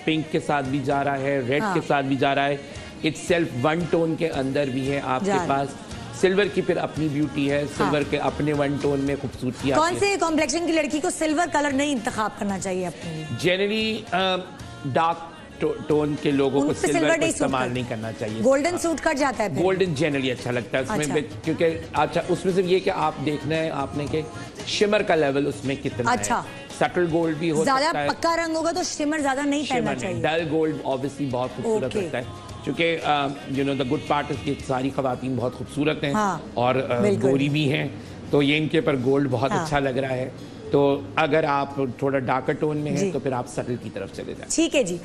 पिंक के साथ भी जा रहा है, रेड के साथ भी जा रहा है, इट्स सेल्फ 1 टोन के अंदर भी है आपके पास। सिल्वर की फिर अपनी ब्यूटी है, सिल्वर के अपने 1 टोन में खूबसूरती आती है। कौन से कॉम्प्लेक्शन की लड़की को सिल्वर कलर नहीं इंतखाब करना चाहिए अपने लिए? जनरली डार्क टोन के लोगों को सिल्वर इस्तेमाल नहीं करना चाहिए। गोल्डन सूट कर जाता है? गोल्डन जनरली अच्छा लगता है उसमें। अच्छा। क्योंकि अच्छा उसमें सिर्फ ये कि आप देखना है आपने के शिमर का लेवल उसमें कितना अच्छा है। सटल गोल्ड भी हो सकता है, ज्यादा पक्का रंग होगा तो शिमर ज्यादा नहीं पहनना चाहिए। डल गोल्ड ऑब्वियसली बहुत खूबसूरत लगता है, क्योंकि द गुड पार्ट इज कि सारी खवातीन बहुत खूबसूरत हैं और गोरी भी हैं, तो ये इनके पर गोल्ड बहुत अच्छा लग रहा है। तो अगर आप थोड़ा डार्कर टोन में हैं तो फिर आप सटल की तरफ चले जाएं। ठीक है जी।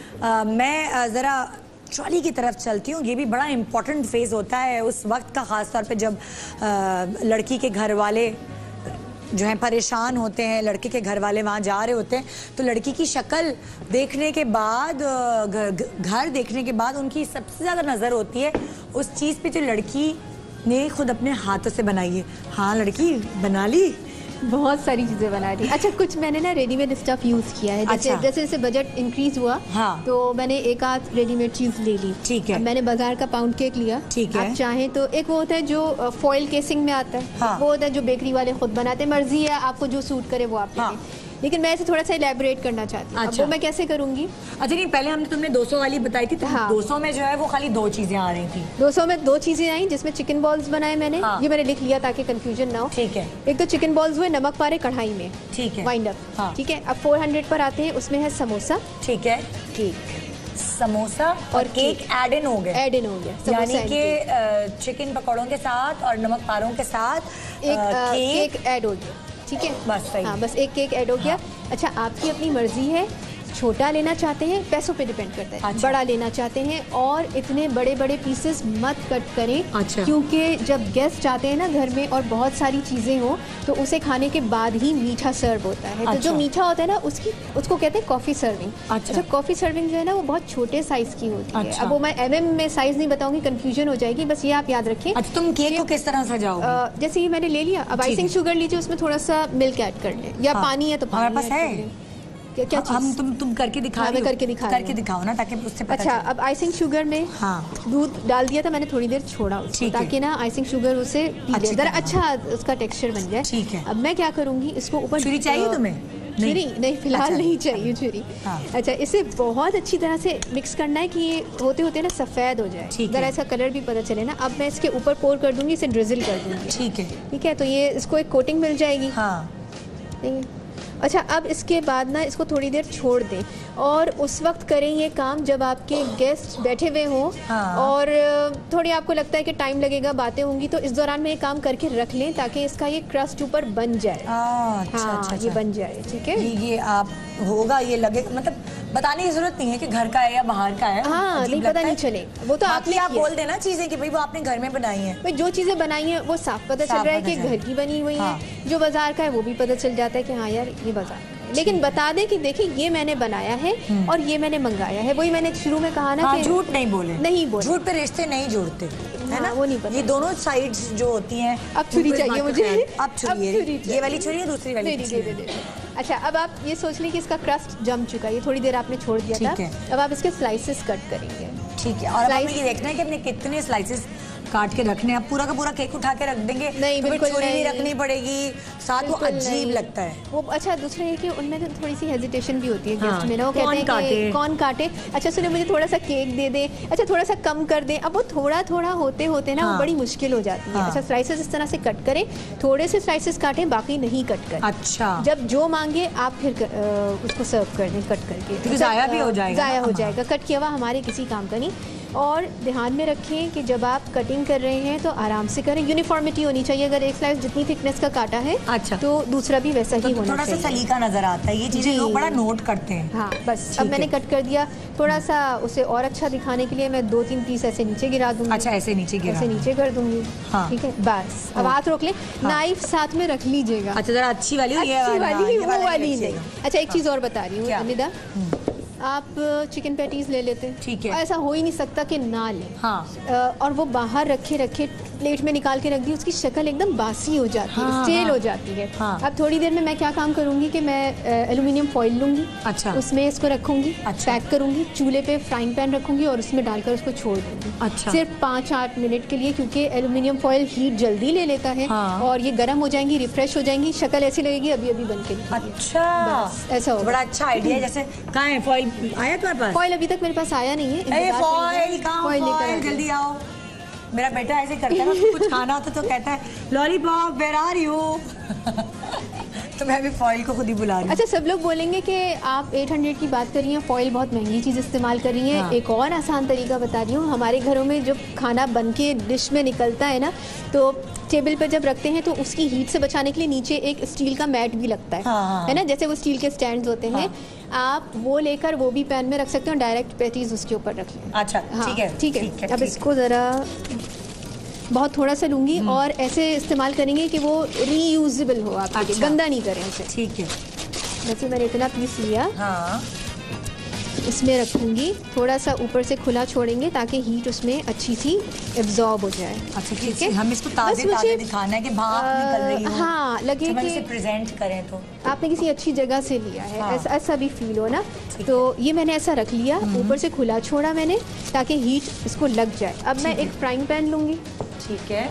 मैं जरा ट्रॉली की तरफ चलती हूँ। ये भी बड़ा इम्पोर्टेंट फेज होता है उस वक्त का, खास तौर पे जब लड़की के घर वाले जो हैं परेशान होते हैं, लड़के के घर वाले वहाँ जा रहे होते हैं, तो लड़की की शक्ल देखने के बाद, घर देखने के बाद उनकी सबसे ज़्यादा नज़र होती है उस चीज़ पे जो लड़की ने खुद अपने हाथों से बनाई है। हाँ लड़की बना ली, बहुत सारी चीजें बना दी। अच्छा, कुछ मैंने ना रेडीमेड स्टफ यूज किया है, जैसे जैसे जैसे बजट इंक्रीज हुआ तो मैंने एक आध रेडीमेड चीज ले ली। ठीक है। मैंने बाजार का पाउंड केक लिया। ठीक है। आप चाहें तो एक वो होता है जो फॉइल केसिंग में आता है, वो होता है जो बेकरी वाले खुद बनाते हैं, मर्जी है आपको जो सूट करे वो आप लें। लेकिन मैं इसे थोड़ा सा इलेबोरेट करना चाहती हूँ। वो मैं कैसे करूंगी? अच्छा नहीं, पहले हमने तुमने 200 वाली बताई थी, तो 200 में जो है वो खाली 2 चीजें आ रही थी। 200 में 2 चीजें आई, जिसमें चिकन बॉल्स बनाए मैंने। ये मैंने लिख लिया ताकि कंफ्यूजन ना हो। ठीक है। एक तो चिकन बॉल्स हुए नमक पारे कढ़ाई में। ठीक है। Wind up. ठीक है। अब 400 पर आते हैं, उसमें है समोसा। ठीक है। केक, समोसा और केक ऐड इन हो गए। ऐड इन हो गया, यानी कि चिकन पकौड़ों के साथ और नमक पारों के साथ एक केक ऐड हो गया। ठीक है, बस सही। हाँ, बस एक केक ऐड हो गया। अच्छा, आपकी अपनी मर्जी है, छोटा लेना चाहते हैं, पैसों पे डिपेंड करता है। अच्छा। बड़ा लेना चाहते हैं, और इतने बड़े बड़े पीसेस मत कट करें। अच्छा। क्योंकि जब गेस्ट आते हैं ना घर में और बहुत सारी चीज़ें हो तो उसे खाने के बाद ही मीठा सर्व होता है। अच्छा। तो जो मीठा होता है ना उसको कहते हैं कॉफ़ी सर्विंग। अच्छा। कॉफ़ी सर्विंग जो है ना वो बहुत छोटे साइज़ की होती है। अब वो मैं MM में साइज़ नहीं बताऊंगी, कन्फ्यूजन हो जाएगी, बस ये आप याद रखें। अच्छा, तुम केक को किस तरह सजाओगे? जैसे ये मैंने ले लिया, अब आइसिंग शुगर लीजिए, उसमें थोड़ा सा मिल्क ऐड कर लें, या पानी है तो पानी। हमारे पास है क्या चीज़? तुम करके दिखा, मैं करके दिखाओ ना, ताकि उससे पता अच्छा, अब आइसिंग शुगर में दूध डाल दिया था मैंने, थोड़ी देर छोड़ा उसको, ताकि ना आइसिंग शुगर उसे जरा अच्छा उसका टेक्सचर बन जाए। ठीक है। अब मैं क्या करूंगी, इसको ऊपर छुरी चाहिए तुम्हें? नहीं फिलहाल नहीं चाहिए छुरी। अच्छा, इसे बहुत अच्छी तरह से मिक्स करना है कि ये होते होते ना सफ़ेद हो जाए, जरा इसका कलर भी पता चले ना। अब मैं इसके ऊपर पोर कर दूंगी, इसे ड्रिजल कर दूंगी। ठीक है। ठीक है, तो ये इसको एक कोटिंग मिल जाएगी। अच्छा, अब इसके बाद ना इसको थोड़ी देर छोड़ दें, और उस वक्त करें ये काम जब आपके गेस्ट बैठे हुए हों। और थोड़ी आपको लगता है कि टाइम लगेगा, बातें होंगी, तो इस दौरान में ये काम करके रख लें ताकि इसका ये क्रस्ट ऊपर बन जाए। अच्छा, ये बन जाए। ठीक है, ये आप होगा, ये लगे, मतलब बताने की जरूरत नहीं है कि घर का है या बाहर का है। हाँ, नहीं पता नहीं चले, वो तो आप बोल देना चीजें कि भाई वो आपने घर में बनाई है। भाई जो चीजें बनाई हैं वो साफ पता चल रहा है कि घर की बनी हुई है। जो बाजार का है वो भी पता चल जाता है कि हाँ यार ये बाजार का है। लेकिन बता दें कि देखिए ये मैंने बनाया है और ये मैंने मंगाया है। वही मैंने शुरू में कहा ना कि झूठ नहीं बोले, झूठ पे रिश्ते नहीं जुड़ते, है ना? वो नहीं पता। ये दोनों साइड्स जो होती हैं। अब छुरी चाहिए मुझे, अब छुरी, ये वाली छुरी है, दूसरी वाली। अच्छा, अब आप ये सोच लें कि इसका क्रस्ट जम चुका है, ये थोड़ी देर आपने छोड़ दिया था। अब आप इसके स्लाइसेस कट करेंगे। ठीक है, और आपने ये देखना है कि हमने कितने स्लाइसेस काट के रखने, आप पूरा का पूरा केक उठा के रख देंगे नहीं, तो बिल्कुल चोरी भी नहीं। रखनी पड़ेगी साथ, वो बिल्कुल अजीब नहीं। लगता है वो अच्छा दूसरा ये कि उनमें तो थोड़ी सी हेजिटेशन भी होती है हाँ, गिफ्ट में ना, वो कौन कहते हैं काटे? कि कौन काटे, अच्छा सुनो मुझे थोड़ा सा केक दे दे, अच्छा थोड़ा सा कम कर दे। अब वो थोड़ा थोड़ा होते होते ना हाँ। वो बड़ी मुश्किल हो जाती है। हाँ। अच्छा स्लाइसेस इस तरह से कट करें, थोड़े से स्लाइसेस काटें, बाकी नहीं कट करें। अच्छा जब जो मांगे आप फिर उसको सर्व कर दें कट करके, क्योंकि ज़ाया भी हो जाएगा ज़ाया ना। हो हाँ। जाएगा, कट किया हुआ हमारे किसी काम का नहीं। और ध्यान में रखें कि जब आप कटिंग कर रहे हैं तो आराम से करें, यूनिफॉर्मिटी होनी चाहिए। अगर एक स्लाइस जितनी थिकनेस का काटा है अच्छा। तो दूसरा भी वैसा तो ही होना थोड़ा सा चाहिए। सलीका नजर आता है, ये चीजें जी। लोग बड़ा नोट करते हैं। हाँ बस ठीक अब मैंने है। कट कर दिया, थोड़ा सा उसे और अच्छा दिखाने के लिए मैं 2-3 पीस ऐसे नीचे गिरा दूंगी। अच्छा, ऐसे नीचे गिरा ऐसे नीचे कर दूंगी। हाँ। ठीक है बस, अब हाथ रोक लें, नाइफ साथ में रख लीजिएगा। अच्छा, जरा अच्छी वाली अच्छी वाली, वो वाली नहीं। अच्छा एक चीज़ और बता रही हूँ क्या? अनिदा, आप चिकन पैटीज ले लेते हैं, ठीक है। ऐसा हो ही नहीं सकता कि ना लें। हाँ। और वो बाहर रखे प्लेट में निकाल के रख दी, उसकी शक्ल एकदम बासी हो जाती है, हाँ, स्टेल हाँ। हो जाती है। हाँ। अब थोड़ी देर में मैं क्या काम करूंगी कि मैं एल्यूमिनियम फॉइल लूंगी, अच्छा। उसमें इसको रखूंगी, अच्छा। पैक करूंगी, चूल्हे पे फ्राइंग पैन रखूंगी और उसमें डालकर उसको छोड़ दूंगी। अच्छा। सिर्फ 5-8 मिनट के लिए, क्योंकि एल्यूमिनियम फॉइल हीट जल्दी ले लेता है। हाँ। और ये गर्म हो जाएंगी, रिफ्रेश हो जाएंगी, शक्ल ऐसी लगेगी अभी अभी बन के निकली है। अच्छा, बस, ऐसा होगा। बड़ा अच्छा आइडिया है। जैसे कहाँ है फॉइल, आया तुम्हारे पास? फॉइल अभी तक मेरे पास आया नहीं है। ए इंतजार फॉइल, करिए। कहाँ फॉइल लेकर फॉइल, आ जल्दी आओ। मेरा बेटा ऐसे करता है ना, उसको कुछ खाना होता तो कहता है लॉलीपॉप वेयर आर यू। तो मैं भी फॉइल को खुद ही बुला रही हूँ। अच्छा सब लोग बोलेंगे कि आप 800 की बात कर रही हैं, फॉइल बहुत महंगी चीज़ इस्तेमाल कर रही हैं। हाँ। एक और आसान तरीका बता रही हूँ, हमारे घरों में जब खाना बन के डिश में निकलता है ना, तो टेबल पर जब रखते हैं तो उसकी हीट से बचाने के लिए नीचे एक स्टील का मैट भी लगता है, हाँ। है ना, जैसे वो स्टील के स्टैंड्स होते हैं। आप वो लेकर वो भी पैन में रख सकते हो, डायरेक्ट पैटीज उसके ऊपर रख लें। अच्छा, हाँ, ठीक है, ठीक है। अब इसको ज़रा बहुत थोड़ा सा लूंगी और ऐसे इस्तेमाल करेंगे कि वो रीयूजेबल हो, आपके लिए अच्छा। गंदा नहीं करें उसे। ठीक है। वैसे मैंने इतना पीस लिया, हाँ, इसमें रखूंगी, थोड़ा सा ऊपर से खुला छोड़ेंगे ताकि हीट उसमें अच्छी सी एब्जॉर्ब हो जाए। अच्छा, ठीक है। हम इसको ताज़े बस मुझे, ताज़े दिखाना है कि भाप निकल रही हो। हाँ लगे जब हम इसे कि प्रेजेंट करें तो आपने किसी अच्छी जगह से लिया है, हाँ। ऐसा भी फील हो ना। ठीक तो ये मैंने ऐसा रख लिया, ऊपर से खुला छोड़ा मैंने ताकि हीट इसको लग जाए। अब मैं एक फ्राइंग पैन लूंगी, ठीक है।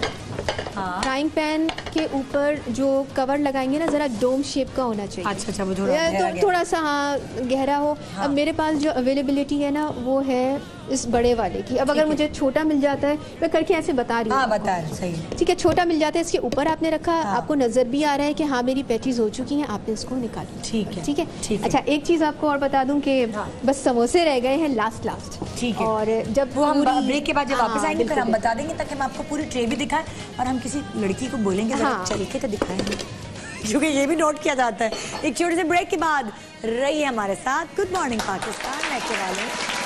हाँ, फ्राइंग पैन के ऊपर जो कवर लगाएंगे ना, जरा डोम शेप का होना चाहिए। अच्छा, वो थोड़ा या गहरा तो थोड़ा सा हाँ गहरा हो। हाँ। अब मेरे पास जो अवेलेबिलिटी है ना वो है इस बड़े वाले की। अब अगर मुझे छोटा मिल जाता है, मैं करके ऐसे बता रही हूँ। हाँ, बता रहे, सही है। ठीक है, छोटा मिल जाता है, इसके ऊपर आपने रखा, हाँ। आपको नजर भी आ रहा है कि हाँ मेरी पैटीज हो चुकी हैं, आपने इसको निकाल लिया। ठीक है, ठीक है। ठीक है। अच्छा एक चीज़ आपको और बता दूं कि हाँ। बस समोसे रह गए हैं लास्ट। ठीक है। और जब वो हम पूरी- ब्रेक के बाद जब हाँ, वापस आएंगे फिर बिल्कुल, हम बता देंगे, ताकि हम आपको पूरी ट्रे भी दिखाएं और हम किसी लड़की को बोलेंगे जरा हाँ। चल के तो दिखाएंगे, क्योंकि ये भी नोट किया जाता है। एक छोटे से ब्रेक के बाद रहिए हमारे साथ। गुड मॉर्निंग पाकिस्तान मैके वाले।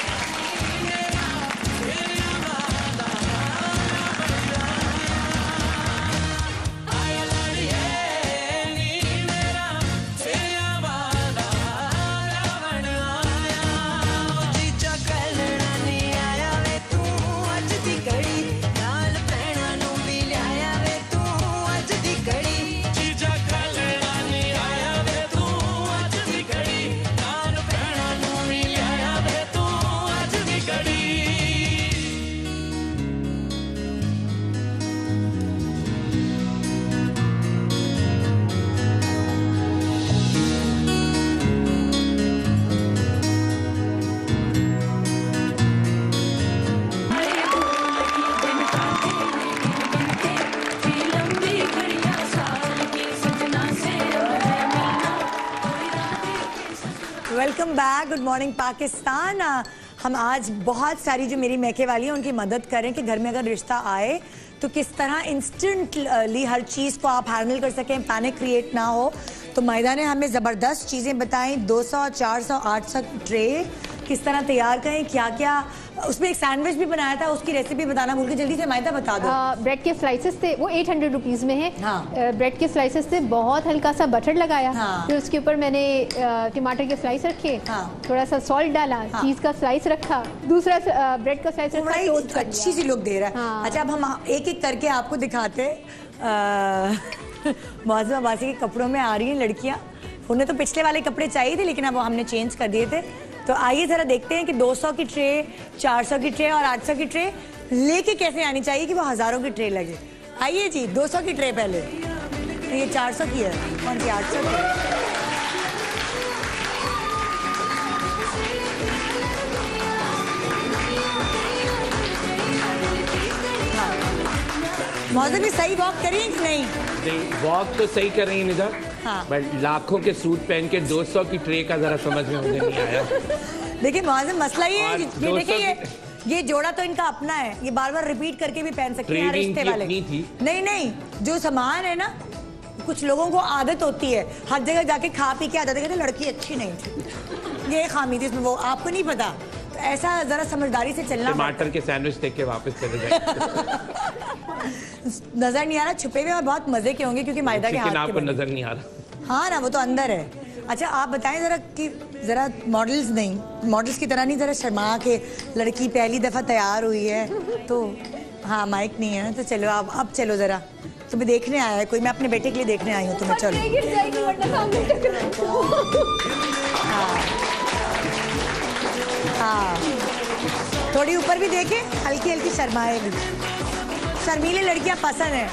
Welcome back, good morning Pakistan. हम आज बहुत सारी जो मेरी मैके वाली हैं उनकी मदद करें कि घर में अगर रिश्ता आए तो किस तरह इंस्टेंटली हर चीज़ को आप हैंडल कर सकें, पैनिक क्रिएट ना हो। तो मायदा ने हमें ज़बरदस्त चीज़ें बताई, 200, 400, 800 ट्रे किस तरह तैयार करें, क्या क्या। उसमें एक सैंडविच भी बनाया था, उसकी रेसिपी बताना भूल के, जल्दी से मायदा बता दो। ब्रेड के स्लाइसेस थे, वो 800 रुपीज़ में है। हाँ। ब्रेड के स्लाइसेस थे, बहुत हल्का सा बटर लगाया। हाँ। फिर उसके ऊपर मैंने टमाटर के स्लाइस रखे। हाँ। थोड़ा सा सॉल्ट डाला। हाँ। चीज़ का स्लाइस रखा, दूसरा ब्रेड का स्लाइस रखा, बड़ा ही टोस्ट कर अच्छी लिया। सी लुक दे रहा है। हाँ। अच्छा, अब हम एक एक करके आपको दिखाते। मौसम अब्बासी के कपड़ों में आ रही हैं लड़कियां। उन्हें तो पिछले वाले कपड़े चाहिए थे, लेकिन अब वो हमने चेंज कर दिए थे। तो आइए ज़रा देखते हैं कि 200 की ट्रे, 400 की ट्रे और 800 की ट्रे लेके कैसे आनी चाहिए कि वो हजारों की ट्रे लगे। आइए जी, 200 की ट्रे पहले। तो ये 400 की है, कौन सी 800 की है? मौसम भी सही वॉक करी कि नहीं? वॉक तो सही कर रही है निदा, हाँ। बट लाखों के सूट पहन के 200 की ट्रे का जरा समझ में मुझे नहीं आया। देखिए मौसम मसला ये है, और ये 200 देखिए ये जोड़ा तो इनका अपना है, ये बार बार रिपीट करके भी पहन सकते हैं रिश्ते वाले। नहीं, जो सामान है ना, कुछ लोगों को आदत होती है हर जगह जाके खा पी के आदत है, लड़की अच्छी नहीं थी, ये खामी थी इसमें, वो आपको नहीं पता। तो ऐसा जरा समझदारी से चलना। टमाटर के सैंडविच देख के वापस चले जाए। नजर नहीं आ रहा, छुपे हुए और बहुत मजे के होंगे क्योंकि मैदा के हाथ के आपको बने। नजर नहीं आ रहा। हाँ ना, वो तो अंदर है। अच्छा आप बताएं जरा कि जरा मॉडल्स नहीं, मॉडल्स की तरह नहीं, जरा शर्मा के लड़की पहली दफा तैयार हुई है तो। हाँ माइक नहीं है ना, तो चलो आप अब चलो जरा, तुम्हें देखने आया है कोई, मैं अपने बेटे के लिए देखने आई हूँ तुम्हें। चलो हाँ, थोड़ी ऊपर भी देखे, हल्की हल्की शर्माएगी, शर्मीली लड़कियां पसंद है।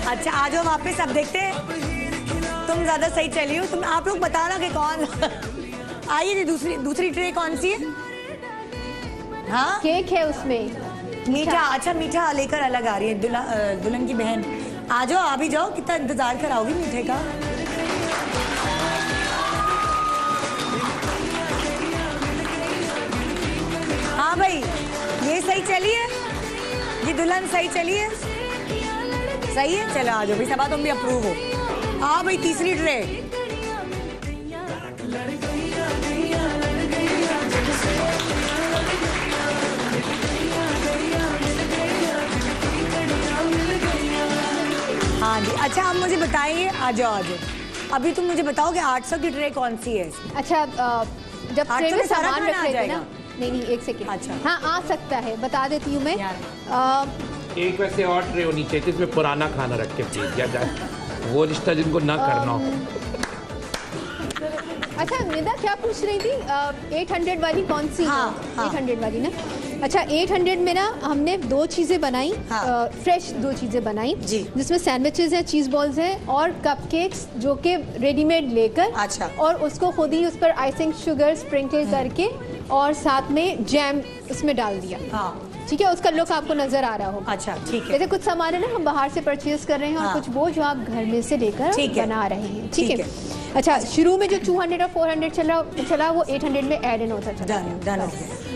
अच्छा आ जाओ वापस, अब देखते हैं तुम ज्यादा सही चली हो। तुम आप लोग बताना कि कौन। आइए जी, दूसरी ट्रे कौन सी है? हाँ केक है उसमें, मीठा। अच्छा मीठा लेकर अलग आ रही है दुल्हन की बहन। आ जाओ, आ भी जाओ, कितना इंतजार कराओगी मीठे का। हाँ भाई, ये सही चली है, ये दुल्हन सही चली है, सही है। चलो आ जाओ भाई, सबा तुम भी अप्रूव हो। हाँ भाई, तीसरी ट्रे। हाँ जी, अच्छा आप मुझे बताइए, आ जाओ। अभी तुम मुझे बताओ कि 800 की ट्रे कौन सी है? अच्छा जब ट्रे में सारा सामान खाना रख आ लेते जाएगा? ना, नहीं एक सेकेंड। अच्छा। हाँ आ सकता है, बता देती हूँ मैं। एक वैसे और ट्रे होनी चाहिए जिसमें पुराना खाना रख के प्लीज दिया जाए, वो रिश्ता जिनको ना करना हो। अच्छा निदा क्या पूछ रही थी, 800 वाली कौन सी? हाँ, हाँ। 800 वाली ना। अच्छा 800 में ना हमने 2 चीज़ें बनाई, हाँ। फ्रेश 2 चीज़ें बनाई जी। जिसमें सैंडविचेस हैं, चीज़ बॉल्स हैं और कपकेक्स जो कि रेडीमेड लेकर, अच्छा। और उसको खुद ही उस पर आइसिंग शुगर स्प्रिंकल करके और साथ में जैम उसमें डाल दिया। हाँ ठीक है, उसका लुक आपको नजर आ रहा होगा। अच्छा ठीक है। जैसे कुछ सामान है ना हम बाहर से परचेज कर रहे हैं, हाँ। और कुछ वो जो आप घर में से लेकर ठीक है। बना रहे हैं। ठीक ठीक है। अच्छा शुरू में जो 200 और 400 चला वो 800 में ऐड इन होता चला। डन।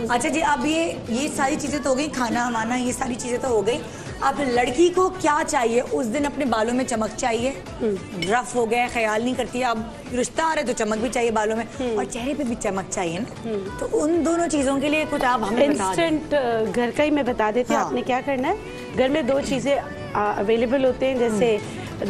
अच्छा जी, अब ये सारी चीजें तो हो गई, खाना वाना ये सारी चीजें तो हो गई। अब लड़की को क्या चाहिए? उस दिन अपने बालों में चमक चाहिए, रफ हो गए, ख्याल नहीं करती है, अब रिश्ता आ रहा है तो चमक भी चाहिए बालों में, और चेहरे पे भी चमक चाहिए ना। तो उन दोनों चीजों के लिए कुछ आप हमें बता दें। इंस्टेंट घर का ही मैं बता देती हूँ। हाँ। आपने क्या करना है, घर में 2 चीज़ें अवेलेबल होते हैं, जैसे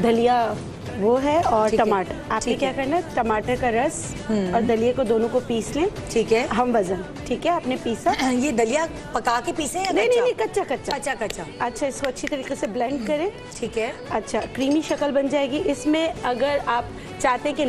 दलिया वो है और ठीक है। टमाटर। आपने ठीक क्या है। करना है, टमाटर का रस और दलिया को दोनों को पीस लें। ठीक है। हम वजन, ठीक है, आपने पीसा। ये दलिया पका के पीसे या नहीं, कच्चा कच्चा। कच्चा। अच्छा, इसको अच्छी तरीके से ब्लेंड करें। ठीक है। अच्छा, क्रीमी शक्ल बन जाएगी। इसमें अगर आप चाहते हैं कि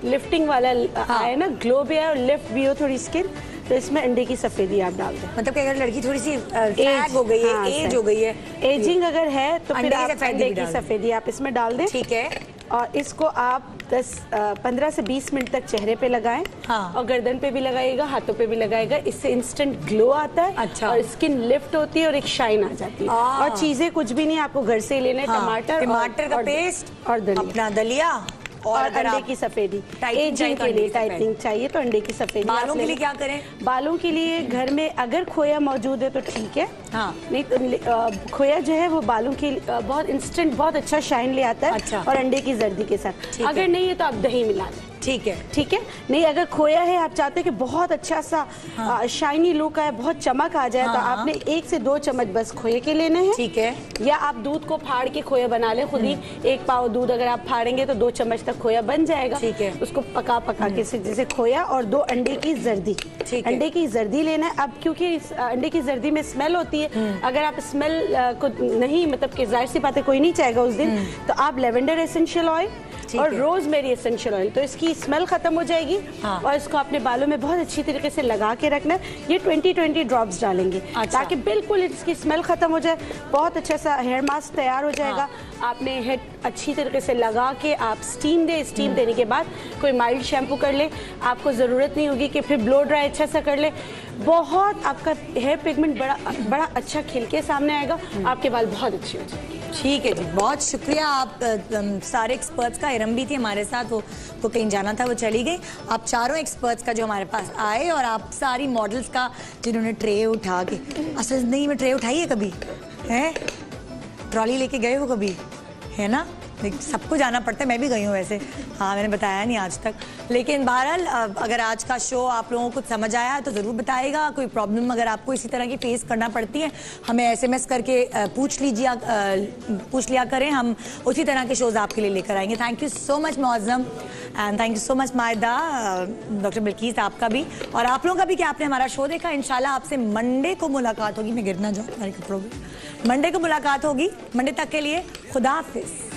लिफ्टिंग वाला आए ना, ग्लो भी आए और लिफ्ट भी हो थोड़ी स्किन, तो इसमें अंडे की सफेदी आप डाल दें। मतलब कि अगर लड़की थोड़ी सी फैग हो गई है, हाँ, एज हो गई है, एजिंग अगर है तो फिर आप अंडे की डाल दें। सफेदी आप इसमें डाल दें। ठीक है। और इसको आप 15 से 20 मिनट तक चेहरे पे लगाएं। हाँ। और गर्दन पे भी लगाइएगा, हाथों पे भी लगाइएगा। इससे इंस्टेंट ग्लो आता है। अच्छा। और स्किन लिफ्ट होती है और एक शाइन आ जाती है। और चीजें कुछ भी नहीं, आपको घर से ही लेने, हाँ, टमाटर का पेस्ट और दलिया, अपना दलिया और अंडे की सफेदी। एजिंग के लिए टाइटनिंग चाहिए तो अंडे की सफेदी। बालों के लिए क्या करें? बालों के लिए घर में अगर खोया मौजूद है तो ठीक है। हाँ। नहीं तो खोया जो है वो बालों के बहुत इंस्टेंट बहुत अच्छा शाइन ले आता है। अच्छा। और अंडे की जर्दी के साथ। अगर नहीं है तो आप दही मिला दें। ठीक है। ठीक है। नहीं अगर खोया है, आप चाहते हैं कि बहुत अच्छा सा शाइनी लुक आए, बहुत चमक आ जाए, तो आपने 1 से 2 चम्मच बस खोए के लेने हैं। ठीक है। या आप दूध को फाड़ के खोया बना लें खुद ही। 1 पाव दूध अगर आप फाड़ेंगे तो 2 चम्मच तक खोया बन जाएगा। ठीक है। उसको पका के जैसे खोया और 2 अंडे की जर्दी। ठीक है। अंडे की जर्दी लेना है। अब क्योंकि अंडे की जर्दी में स्मेल होती है, अगर आप स्मेल को नहीं, मतलब कि जाहिर सी बात है कोई नहीं चाहेगा उस दिन, तो आप लेवेंडर एसेंशियल ऑयल और रोजमेरी एसेंशियल ऑयल, तो इसकी इसकी स्मेल खत्म हो जाएगी। और इसको अपने बालों में बहुत अच्छी तरीके से लगा के रखना है। ये 20-20 ड्रॉप्स डालेंगे ताकि बिल्कुल इसकी स्मेल खत्म हो जाए। बहुत अच्छा सा हेयर मास्क तैयार हो जाएगा। आपने हेड अच्छी तरीके से लगा के आप स्टीम दें। स्टीम देने के बाद कोई माइल्ड शैम्पू कर ले। आपको ज़रूरत नहीं होगी कि फिर ब्लो ड्राई अच्छा सा कर ले। बहुत आपका हेयर पिगमेंट बड़ा अच्छा खिल के सामने आएगा। आपके बाल बहुत अच्छे हो जाएंगे। ठीक है जी, बहुत शुक्रिया। आप सारे एक्सपर्ट्स का, इरम भी थी हमारे साथ, वो कहीं जाना था, वो चली गई। आप चारों एक्सपर्ट्स का जो हमारे पास आए, और आप सारी मॉडल्स का जिन्होंने ट्रे उठा के, असल जिंदगी में ट्रे उठाई है कभी? है ट्रॉली लेके गए हो कभी? है ना, सबको जाना पड़ता है। मैं भी गई हूँ वैसे। हाँ, मैंने बताया नहीं आज तक। लेकिन बहरहाल अगर आज का शो आप लोगों को समझ आया तो ज़रूर बताइएगा। कोई प्रॉब्लम अगर आपको इसी तरह की फेस करना पड़ती है, हमें SMS करके पूछ लिया करें। हम उसी तरह के शोज़ आपके लिए लेकर आएंगे। Thank you so much Muazzam, and thank you so much Maida, doctor Bilquis आपका भी, और आप लोगों का भी कि आपने हमारा शो देखा। इंशाल्लाह आपसे मंडे को मुलाकात होगी। मैं गिरना जाऊँ हमारे कपड़ों में। मंडे को मुलाकात होगी। मंडे तक के लिए खुदा हाफिज़।